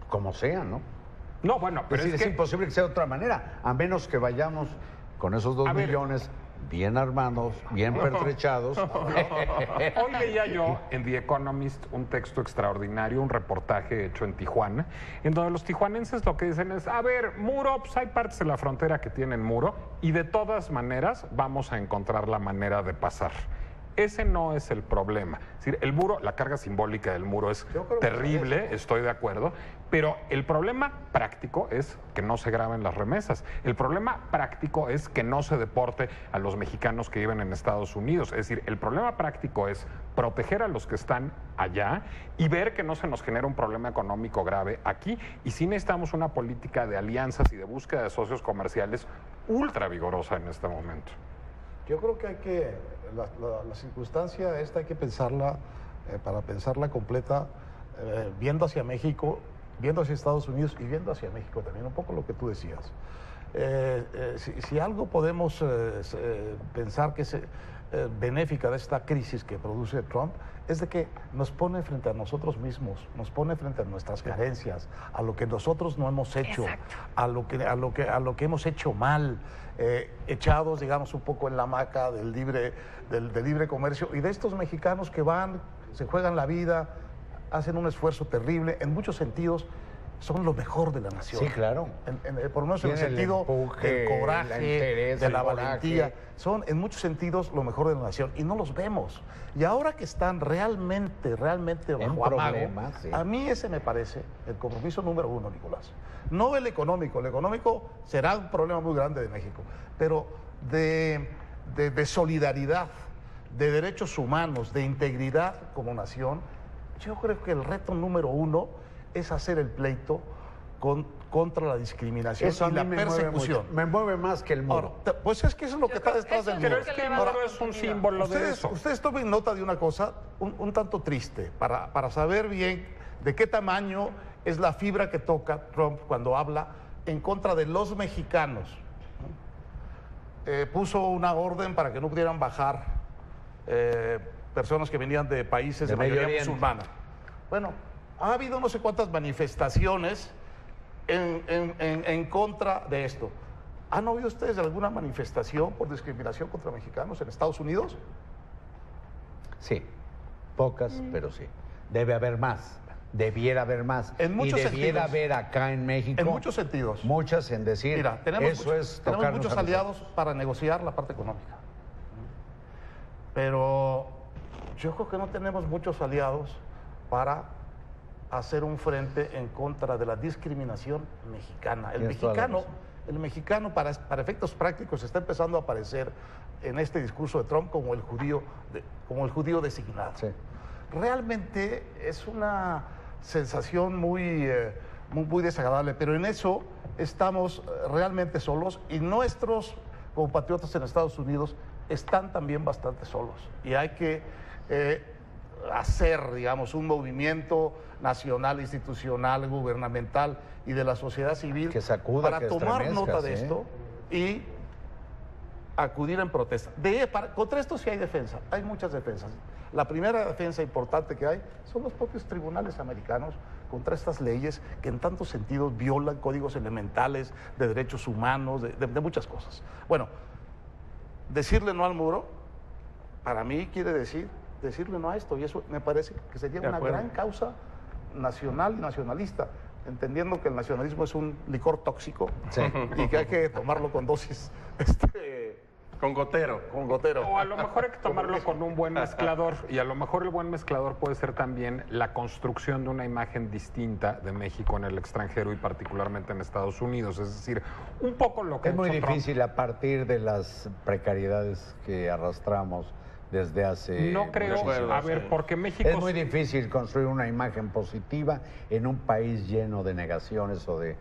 Como sea, ¿no? No, bueno, pero es imposible que sea de otra manera, a menos que vayamos con esos 2 millones bien armados, bien pertrechados. Hoy leía yo en The Economist un texto extraordinario, un reportaje hecho en Tijuana, en donde los tijuanenses lo que dicen es, a ver, muro, pues hay partes de la frontera que tienen muro y de todas maneras vamos a encontrar la manera de pasar. Ese no es el problema. Es decir, el muro, la carga simbólica del muro es terrible, estoy de acuerdo, pero el problema práctico es que no se graben las remesas. El problema práctico es que no se deporte a los mexicanos que viven en Estados Unidos. Es decir, el problema práctico es proteger a los que están allá y ver que no se nos genera un problema económico grave aquí. Y sí necesitamos una política de alianzas y de búsqueda de socios comerciales ultra vigorosa en este momento. Yo creo que hay que, la circunstancia esta hay que pensarla, para pensarla completa, viendo hacia México, viendo hacia Estados Unidos y viendo hacia México también, un poco lo que tú decías. Si algo podemos pensar que es benéfica de esta crisis que produce Trump, es de que nos pone frente a nosotros mismos, nos pone frente a nuestras carencias, a lo que nosotros no hemos hecho, a lo que hemos hecho mal, echados, digamos, un poco en la hamaca del libre comercio, y de estos mexicanos que van, se juegan la vida, hacen un esfuerzo terrible, en muchos sentidos son lo mejor de la nación. Sí, claro. Por lo menos en el sentido del coraje, de la valentía. Son en muchos sentidos lo mejor de la nación y no los vemos. Y ahora que están realmente bajo amago, a mí ese me parece el compromiso número 1, Nicolás. No el económico será un problema muy grande de México, pero de solidaridad, de derechos humanos, de integridad como nación, yo creo que el reto número 1 es hacer el pleito contra la discriminación y la persecución. Me mueve más que el muro. Ahora, pues es que eso es lo que está detrás del muro. Pero es que el muro es un símbolo de eso. Ustedes tomen nota de una cosa un tanto triste, para saber bien de qué tamaño es la fibra que toca Trump cuando habla en contra de los mexicanos. Puso una orden para que no pudieran bajar personas que venían de países de mayoría musulmana. Bueno, ha habido no sé cuántas manifestaciones en contra de esto. ¿Han oído ustedes de alguna manifestación por discriminación contra mexicanos en Estados Unidos? Sí, pocas, pero sí. Debe haber más. debiera haber más. En muchos y debiera sentidos. haber acá en México. En muchos sentidos. Muchas en decir, Mira, tenemos muchos aliados para negociar la parte económica. Pero yo creo que no tenemos muchos aliados para hacer un frente en contra de la discriminación mexicana. El mexicano para efectos prácticos está empezando a aparecer en este discurso de Trump como el judío designado. Sí. Realmente es una sensación muy desagradable, pero en eso estamos realmente solos y nuestros compatriotas en Estados Unidos están también bastante solos. Y hay que hacer, digamos, un movimiento nacional, institucional, gubernamental y de la sociedad civil que sacuda, para tomar nota de esto y acudir en protesta. Contra esto sí hay defensa, hay muchas defensas. La primera defensa importante que hay son los propios tribunales americanos contra estas leyes que en tantos sentidos violan códigos elementales de derechos humanos, de muchas cosas. Bueno, decirle no al muro, para mí quiere decir decirle no a esto, y eso me parece que sería una gran causa nacional y nacionalista, entendiendo que el nacionalismo es un licor tóxico y que hay que tomarlo con dosis con gotero. O a lo mejor hay que tomarlo con un buen mezclador, y a lo mejor el buen mezclador puede ser también la construcción de una imagen distinta de México en el extranjero y particularmente en Estados Unidos. Es decir, un poco lo que es muy difícil a partir de las precariedades que arrastramos desde hace... No creo, a ver, porque México... Es muy difícil construir una imagen positiva en un país lleno de negaciones o de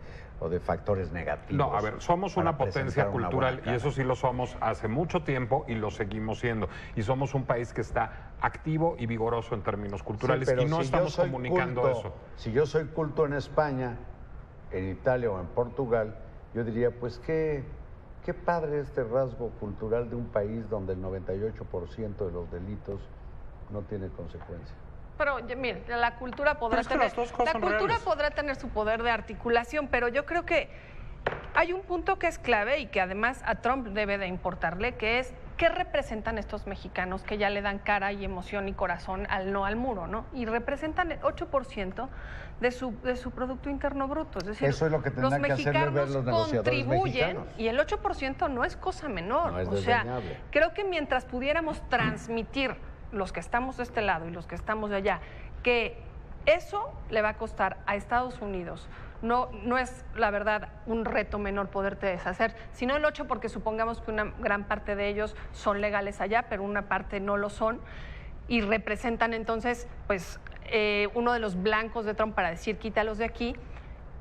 factores negativos. No, a ver, somos una potencia cultural y eso sí lo somos hace mucho tiempo y lo seguimos siendo. Y somos un país que está activo y vigoroso en términos culturales, y no estamos comunicando eso. Si yo soy culto en España, en Italia o en Portugal, yo diría, pues qué padre este rasgo cultural de un país donde el 98% de los delitos no tiene consecuencias. Pero mire, la cultura podrá tener su poder de articulación, pero yo creo que hay un punto que es clave y que además a Trump debe de importarle, que es qué representan estos mexicanos que ya le dan cara y emoción y corazón al no al muro, ¿no? Y representan el 8% de su Producto Interno Bruto. Es decir, eso es lo que tendrán que hacerle ver los negociadores mexicanos. Y el 8% no es cosa menor. No es desdeñable. O sea, creo que mientras pudiéramos transmitir los que estamos de este lado y los que estamos de allá, que eso le va a costar a Estados Unidos. No es, la verdad, un reto menor poderte deshacer, sino el 8%, porque supongamos que una gran parte de ellos son legales allá, pero una parte no lo son, y representan entonces, pues, uno de los blancos de Trump para decir quítalos de aquí,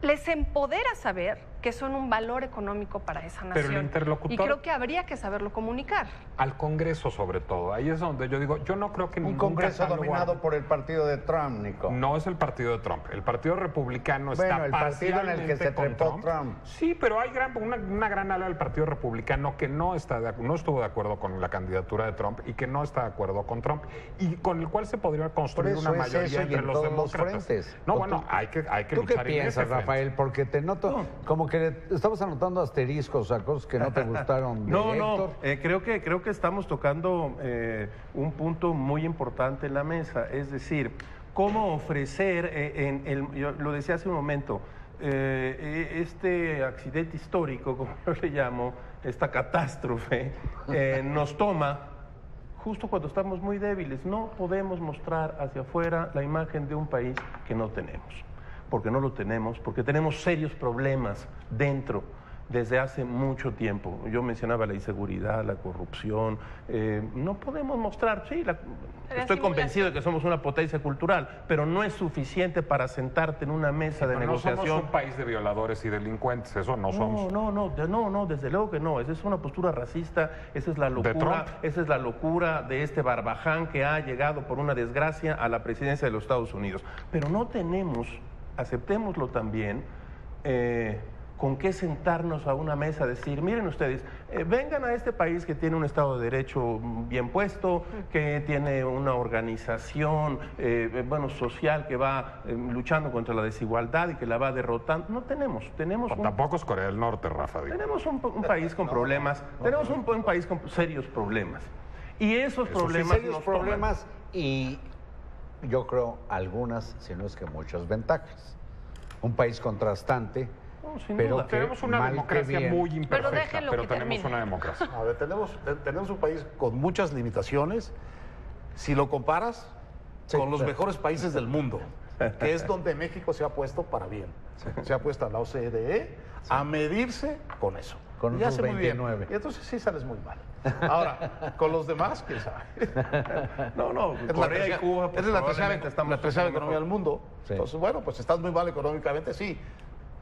les empodera saber que son un valor económico para esa nación. Pero el interlocutor... Y creo que habría que saberlo comunicar. Al Congreso, sobre todo. Ahí es donde yo digo, yo no creo que un Congreso dominado por el partido de Trump, Nico. No es el partido de Trump. El Partido Republicano está el partido en el que se trepó Trump. Sí, pero hay una gran ala del Partido Republicano que no estuvo de acuerdo con la candidatura de Trump y que no está de acuerdo con Trump y con el cual se podría construir una mayoría entre los demócratas. No, bueno, hay que ¿tú luchar qué piensas, Rafael? Porque te noto como que estabas anotando asteriscos a cosas que no te gustaron de Héctor. Creo que estamos tocando un punto muy importante en la mesa, es decir, cómo ofrecer, yo lo decía hace un momento, este accidente histórico, como yo le llamo, esta catástrofe, nos toma justo cuando estamos muy débiles. No podemos mostrar hacia afuera la imagen de un país que no tenemos. Porque no lo tenemos, porque tenemos serios problemas dentro desde hace mucho tiempo. Yo mencionaba la inseguridad, la corrupción. No podemos mostrar, estoy convencido de que somos una potencia cultural, pero no es suficiente para sentarte en una mesa de negociación. No somos un país de violadores y delincuentes, eso no somos. No, desde luego que no. Esa es una postura racista, esa es la locura de este barbaján que ha llegado por una desgracia a la presidencia de los Estados Unidos. Pero no tenemos, aceptémoslo también, con qué sentarnos a una mesa a decir, miren ustedes, vengan a este país que tiene un Estado de Derecho bien puesto, que tiene una organización social que va luchando contra la desigualdad y que la va derrotando. No tenemos. Tampoco es Corea del Norte, Rafa. Tenemos un país con problemas, tenemos un país con serios problemas. Y esos problemas serios problemas y yo creo, algunas, si no es que muchas ventajas. Un país contrastante, pero que tenemos una mal que democracia bien. muy imperfecta, pero tenemos termine. una democracia. A ver, tenemos un país con muchas limitaciones. Si lo comparas con los mejores países del mundo, que es donde México se ha puesto para bien. Se ha puesto a la OCDE a medirse con eso. Con y hace esos muy bien. 29. Y entonces sí sales muy mal. Ahora, con los demás, quién sabe. No, Es Corea y Cuba, pues, es la probablemente estamos tercera un poco economía mejor. del mundo. Sí. Entonces, bueno, pues estás muy mal económicamente, sí,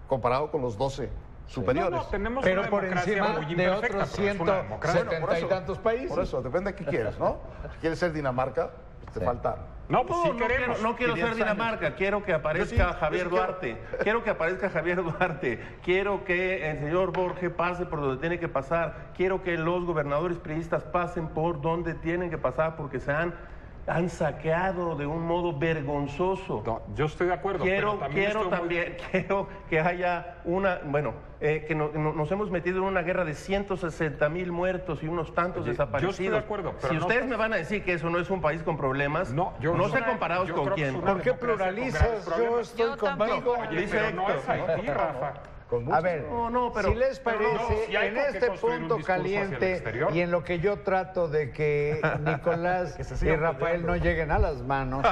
comparado con los 12 superiores. No, tenemos Pero una por democracia encima muy de imperfecta, otros pero es una democracia. 170 y tantos países. Por eso, depende de qué quieres, ¿no? Si quieres ser Dinamarca, pues te falta. No, pues sí queremos. No quiero ser 500 Dinamarca, quiero que aparezca Yo sí Javier quiero. Duarte. Quiero que aparezca Javier Duarte. Quiero que el señor Borges pase por donde tiene que pasar. Quiero que los gobernadores priistas pasen por donde tienen que pasar porque se han saqueado de un modo vergonzoso. No, yo estoy de acuerdo. Quiero pero quiero que haya que nos hemos metido en una guerra de 160,000 muertos y unos tantos desaparecidos. yo estoy de acuerdo, pero si no ustedes estás- me van a decir que eso no es un país con problemas, no sé comparados yo con creo que quién. es una ¿Por qué democracia con pluralizas? grandes Yo problemas. estoy Yo contigo. tampoco. Oye, Dice pero no es Héctor, Haití, Rafa. A ver, pero- si les parece, si hay en con qué este construir un punto discurso hacia el caliente exterior. y en lo que yo trato de que Nicolás Que se y sigan Rafael peleando. no lleguen a las manos,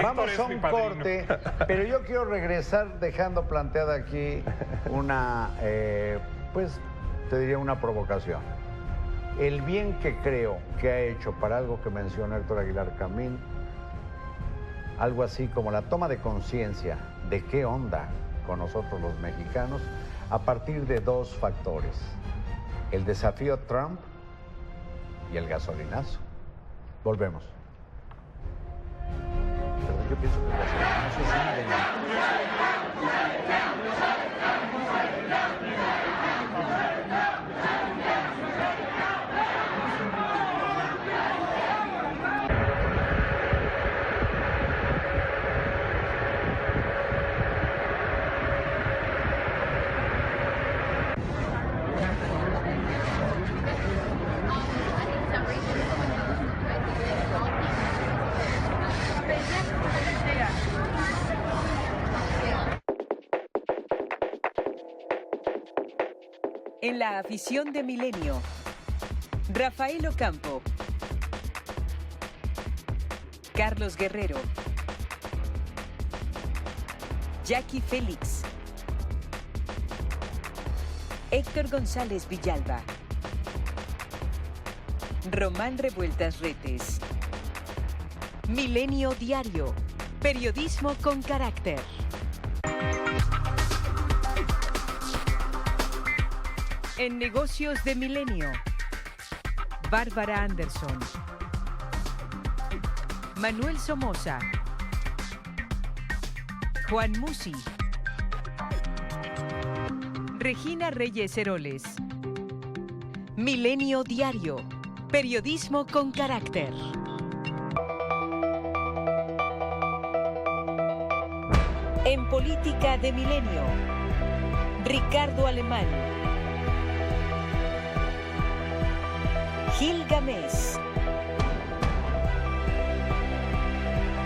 vamos es a mi un padrino. corte, pero yo quiero regresar dejando planteada aquí una, pues, te diría una provocación. El bien que creo que ha hecho para algo que mencionó Héctor Aguilar Camín, algo así como la toma de conciencia de qué onda con nosotros los mexicanos a partir de dos factores: el desafío Trump y el gasolinazo. Volvemos. Pero yo pienso que el gasolinazo es una de En la afición de Milenio, Rafael Ocampo, Carlos Guerrero, Jackie Félix, Héctor González Villalba, Román Revueltas Retes. Milenio Diario, periodismo con carácter. En Negocios de Milenio, Bárbara Anderson, Manuel Somoza, Juan Musi, Regina Reyes Heroles. Milenio Diario, periodismo con carácter. En Política de Milenio, Ricardo Alemán, Gil Gámez,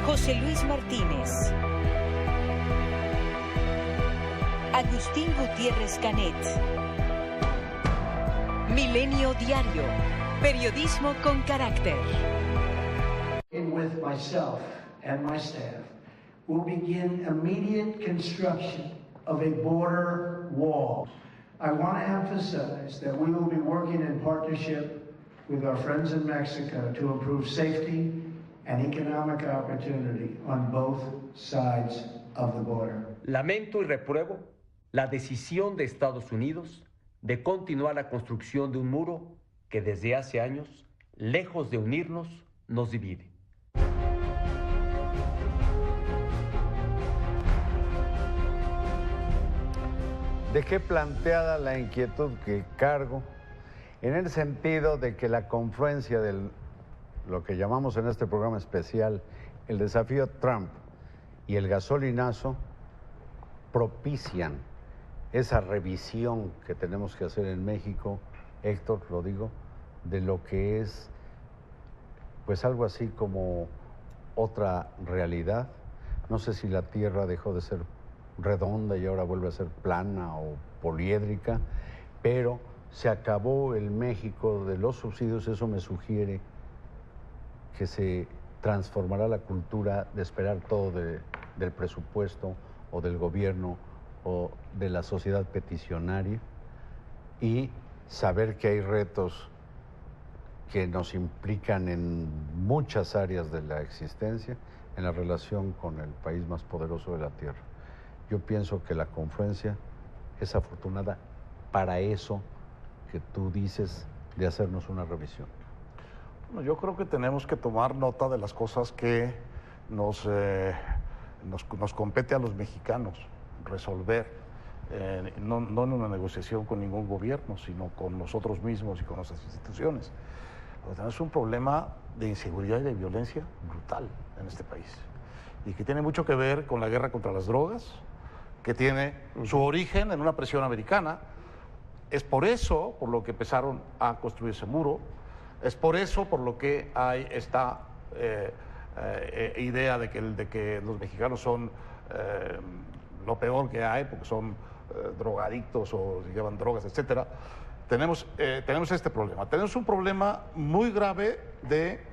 José Luis Martínez, Agustín Gutiérrez Canet. Milenio Diario, periodismo con carácter. With myself and my staff, will begin immediate construction of a border wall. I want to emphasize that we will be working in partnership with our friends in Mexico to improve safety and economic opportunity on both sides of the border. Lamento y repruebo la decisión de Estados Unidos de continuar la construcción de un muro que desde hace años, lejos de unirnos, nos divide. Dejé planteada la inquietud que cargo en el sentido de que la confluencia de lo que llamamos en este programa especial el desafío Trump y el gasolinazo propician esa revisión que tenemos que hacer en México, Héctor, lo digo, de lo que es pues algo así como otra realidad. No sé si la Tierra dejó de ser redonda y ahora vuelve a ser plana o poliédrica, pero se acabó el México de los subsidios. Eso me sugiere que se transformará la cultura de esperar todo del presupuesto o del gobierno o de la sociedad peticionaria, y saber que hay retos que nos implican en muchas áreas de la existencia en la relación con el país más poderoso de la Tierra. Yo pienso que la confluencia es afortunada para eso que tú dices de hacernos una revisión. Bueno, yo creo que tenemos que tomar nota de las cosas que nos compete a los mexicanos resolver, no en una negociación con ningún gobierno, sino con nosotros mismos y con nuestras instituciones. Tenemos un problema de inseguridad y de violencia brutal en este país, y que tiene mucho que ver con la guerra contra las drogas, que tiene su origen en una presión americana. Es por eso por lo que empezaron a construir ese muro, es por eso por lo que hay esta idea de que los mexicanos son lo peor que hay, porque son drogadictos o llevan drogas, etcétera. Tenemos este problema. Tenemos un problema muy grave de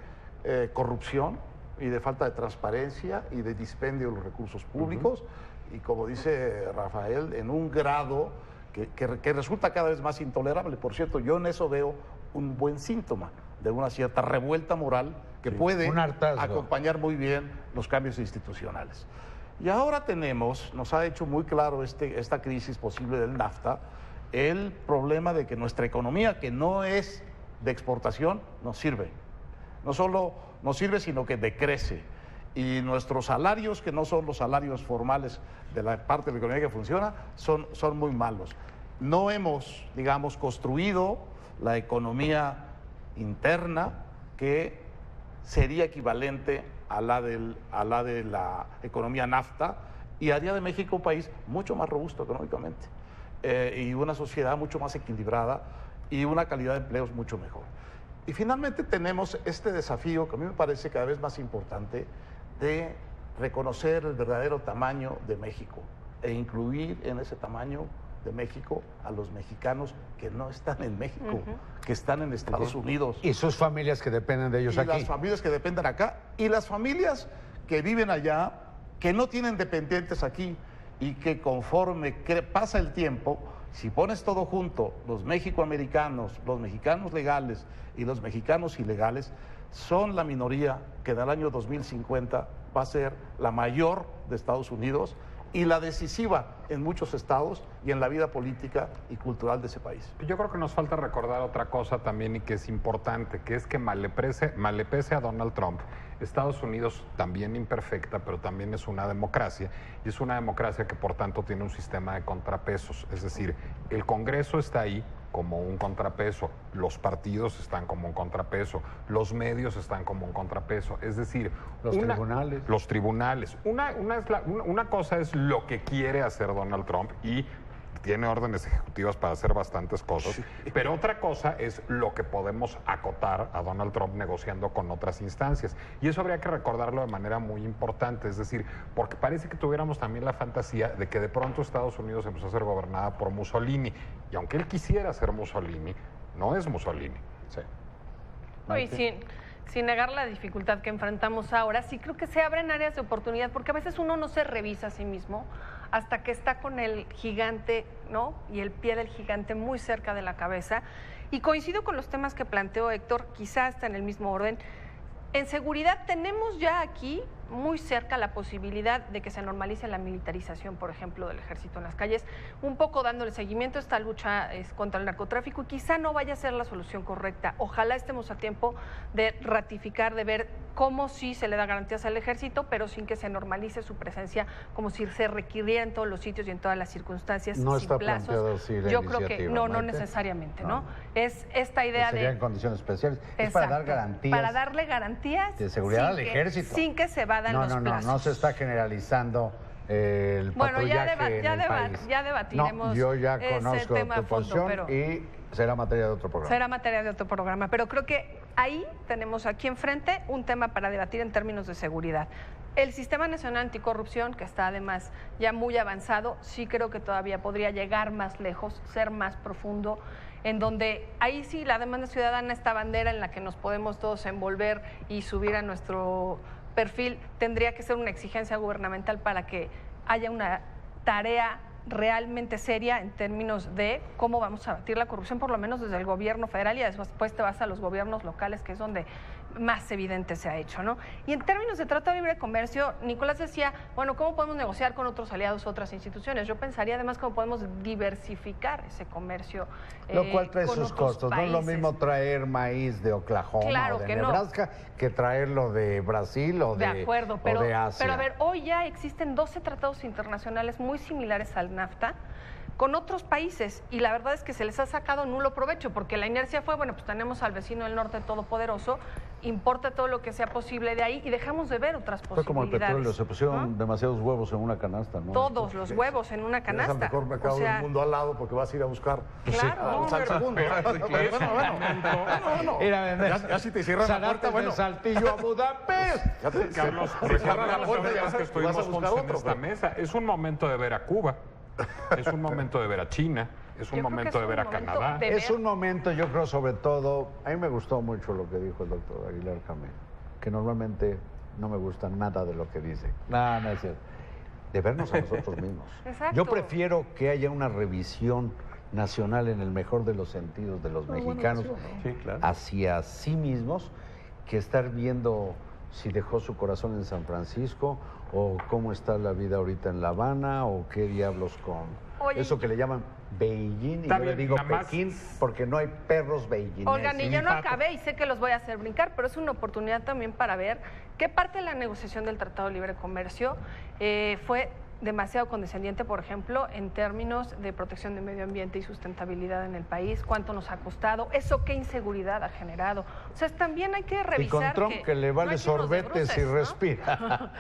corrupción y de falta de transparencia y de dispendio de los recursos públicos, y como dice Rafael, en un grado que resulta cada vez más intolerable. Por cierto, yo en eso veo un buen síntoma de una cierta revuelta moral que puede acompañar muy bien los cambios institucionales. Y ahora nos ha hecho muy claro esta crisis posible del NAFTA, el problema de que nuestra economía, que no es de exportación, nos sirve. No solo nos sirve, sino que decrece. Y nuestros salarios, que no son los salarios formales de la parte de la economía que funciona, son muy malos. No hemos, digamos, construido la economía interna que sería equivalente a la de la economía NAFTA, y haría de México un país mucho más robusto económicamente, y una sociedad mucho más equilibrada y una calidad de empleos mucho mejor. Y finalmente tenemos este desafío que a mí me parece cada vez más importante, de reconocer el verdadero tamaño de México e incluir en ese tamaño de México a los mexicanos que no están en México, que están en Estados Unidos. Y sus familias que dependen de ellos y aquí. Las familias que dependen acá, y las familias que viven allá, que no tienen dependientes aquí, y que conforme pasa el tiempo, si pones todo junto, los mexicoamericanos, los mexicanos legales y los mexicanos ilegales, son la minoría que en el año 2050 va a ser la mayor de Estados Unidos y la decisiva en muchos estados y en la vida política y cultural de ese país. Yo creo que nos falta recordar otra cosa también, y que es importante, que es que mal le pese a Donald Trump, Estados Unidos, también imperfecta, pero también es una democracia, y es una democracia que por tanto tiene un sistema de contrapesos. Es decir, el Congreso está ahí como un contrapeso, los partidos están como un contrapeso, los medios están como un contrapeso, es decir, los tribunales. Una cosa es lo que quiere hacer Donald Trump, y tiene órdenes ejecutivas para hacer bastantes cosas, pero otra cosa es lo que podemos acotar a Donald Trump negociando con otras instancias, y eso habría que recordarlo de manera muy importante. Es decir, porque parece que tuviéramos también la fantasía de que de pronto Estados Unidos empezó a ser gobernada por Mussolini, y aunque él quisiera ser Mussolini, no es Mussolini. Sí. Y sin negar la dificultad que enfrentamos ahora, sí creo que se abren áreas de oportunidad, porque a veces uno no se revisa a sí mismo hasta que está con el gigante, ¿no? Y el pie del gigante muy cerca de la cabeza. Y coincido con los temas que planteó Héctor, quizá está en el mismo orden. En seguridad tenemos ya aquí muy cerca la posibilidad de que se normalice la militarización, por ejemplo, del ejército en las calles, un poco dándole seguimiento a esta lucha contra el narcotráfico, y quizá no vaya a ser la solución correcta. Ojalá estemos a tiempo de ratificar, de ver cómo sí se le da garantías al ejército, pero sin que se normalice su presencia, como si se requiriera en todos los sitios y en todas las circunstancias, no sin está plazos. Planteado así la Yo creo que iniciativa, no Maite. Necesariamente, ¿no? Es esta idea sería de... en condiciones especiales. Es Exacto, para dar garantías. Para darle garantías de seguridad al ejército. Sin que se vadan los plazos. No se está generalizando el patrullaje en el país. Ya debatiremos. No, yo ya conozco tema tu a fondo, posición, pero y será materia de otro programa. Será materia de otro programa, pero creo que ahí tenemos aquí enfrente un tema para debatir en términos de seguridad. El Sistema Nacional Anticorrupción, que está además ya muy avanzado, sí creo que todavía podría llegar más lejos, ser más profundo, en donde ahí sí la demanda ciudadana, esta bandera en la que nos podemos todos envolver y subir a nuestro perfil, tendría que ser una exigencia gubernamental para que haya una tarea realmente seria en términos de cómo vamos a abatir la corrupción, por lo menos desde el gobierno federal, y después te vas a los gobiernos locales, que es donde más evidente se ha hecho, ¿no? Y en términos de Tratado de Libre Comercio, Nicolás decía, bueno, ¿cómo podemos negociar con otros aliados, otras instituciones? Yo pensaría además cómo podemos diversificar ese comercio. Lo cual trae sus costos. Países. No es lo mismo traer maíz de Oklahoma claro o de que Nebraska que traerlo de Brasil o de acuerdo, o de Asia. Pero a ver, hoy ya existen 12 tratados internacionales muy similares al NAFTA con otros países, y la verdad es que se les ha sacado nulo provecho, porque la inercia fue, bueno, pues tenemos al vecino del norte todopoderoso, importa todo lo que sea posible de ahí y dejamos de ver otras posibilidades. Fue como el petróleo, se pusieron demasiados huevos en una canasta, ¿no? Todos los huevos en una canasta. Es el mejor mercado del mundo al lado porque vas a ir a buscar claro, al segundo. Ya si te cierran la puerta, bueno. Saltillo a Budapest. Carlos, que estuvimos juntos en esta mesa. Es un momento de ver a Cuba. Es un momento de ver a China, es un momento de ver a Canadá. Es un momento, yo creo, sobre todo, a mí me gustó mucho lo que dijo el doctor Aguilar Camín, que normalmente no me gusta nada de lo que dice. No es cierto. De vernos a nosotros mismos. Exacto. Yo prefiero que haya una revisión nacional en el mejor de los sentidos de los mexicanos hacia sí mismos, que estar viendo si dejó su corazón en San Francisco o cómo está la vida ahorita en La Habana o qué diablos con eso que le llaman Beijing, y yo le digo Pekín porque no hay perros beijingueses. Oigan, y yo no acabé y sé que los voy a hacer brincar, pero es una oportunidad también para ver qué parte de la negociación del Tratado de Libre Comercio fue demasiado condescendiente, por ejemplo, en términos de protección del medio ambiente y sustentabilidad en el país, cuánto nos ha costado, eso qué inseguridad ha generado. O sea, también hay que revisar. Y con Trump que le vale sorbetes y respira.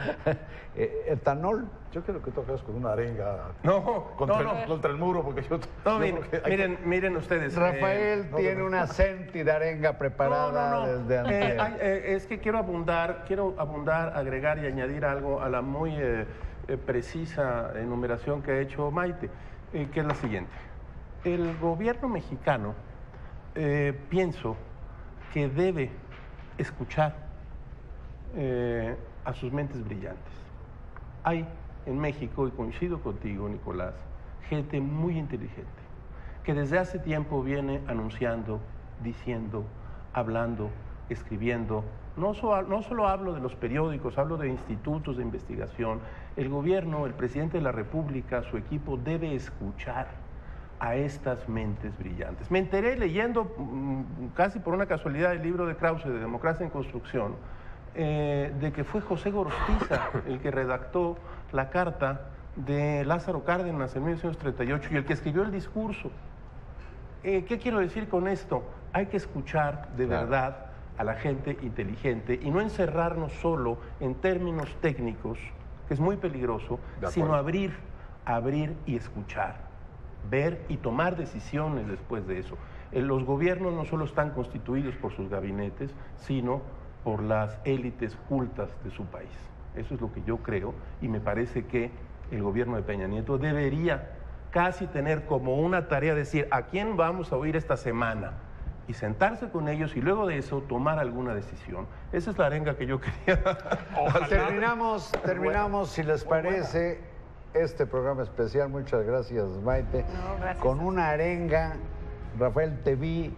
Etanol. Yo quiero que toques con una arenga contra el muro, porque yo... No, miren ustedes. Rafael tiene una centi de arenga preparada desde antes. Es que quiero abundar, agregar y añadir algo a la muy precisa enumeración que ha hecho Maite, que es la siguiente. El gobierno mexicano, pienso que debe escuchar a sus mentes brillantes. Hay en México, y coincido contigo, Nicolás, gente muy inteligente, que desde hace tiempo viene anunciando, diciendo, hablando, escribiendo. No solo hablo de los periódicos, hablo de institutos de investigación. El gobierno, el presidente de la República, su equipo debe escuchar a estas mentes brillantes. Me enteré leyendo, casi por una casualidad, el libro de Krause, de Democracia en Construcción, de que fue José Gorostiza el que redactó la carta de Lázaro Cárdenas en 1938 y el que escribió el discurso. ¿Qué quiero decir con esto? Hay que escuchar de verdad a la gente inteligente y no encerrarnos solo en términos técnicos, que es muy peligroso, sino abrir y escuchar, ver y tomar decisiones después de eso. Los gobiernos no solo están constituidos por sus gabinetes, sino por las élites cultas de su país. Eso es lo que yo creo, y me parece que el gobierno de Peña Nieto debería casi tener como una tarea decir a quién vamos a oír esta semana y sentarse con ellos y luego de eso tomar alguna decisión. Esa es la arenga que yo quería. Terminamos, si les parece, este programa especial. Muchas gracias, Maite. Gracias. Con una arenga. Rafael, te vi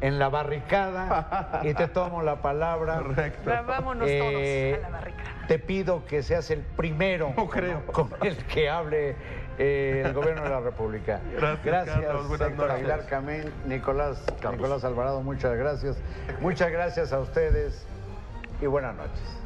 en la barricada y te tomo la palabra. Correcto. Vámonos todos a la barricada. Te pido que seas el primero con el que hable el gobierno de la República. Gracias, Héctor Aguilar Camín, Nicolás Alvarado, muchas gracias. Muchas gracias a ustedes y buenas noches.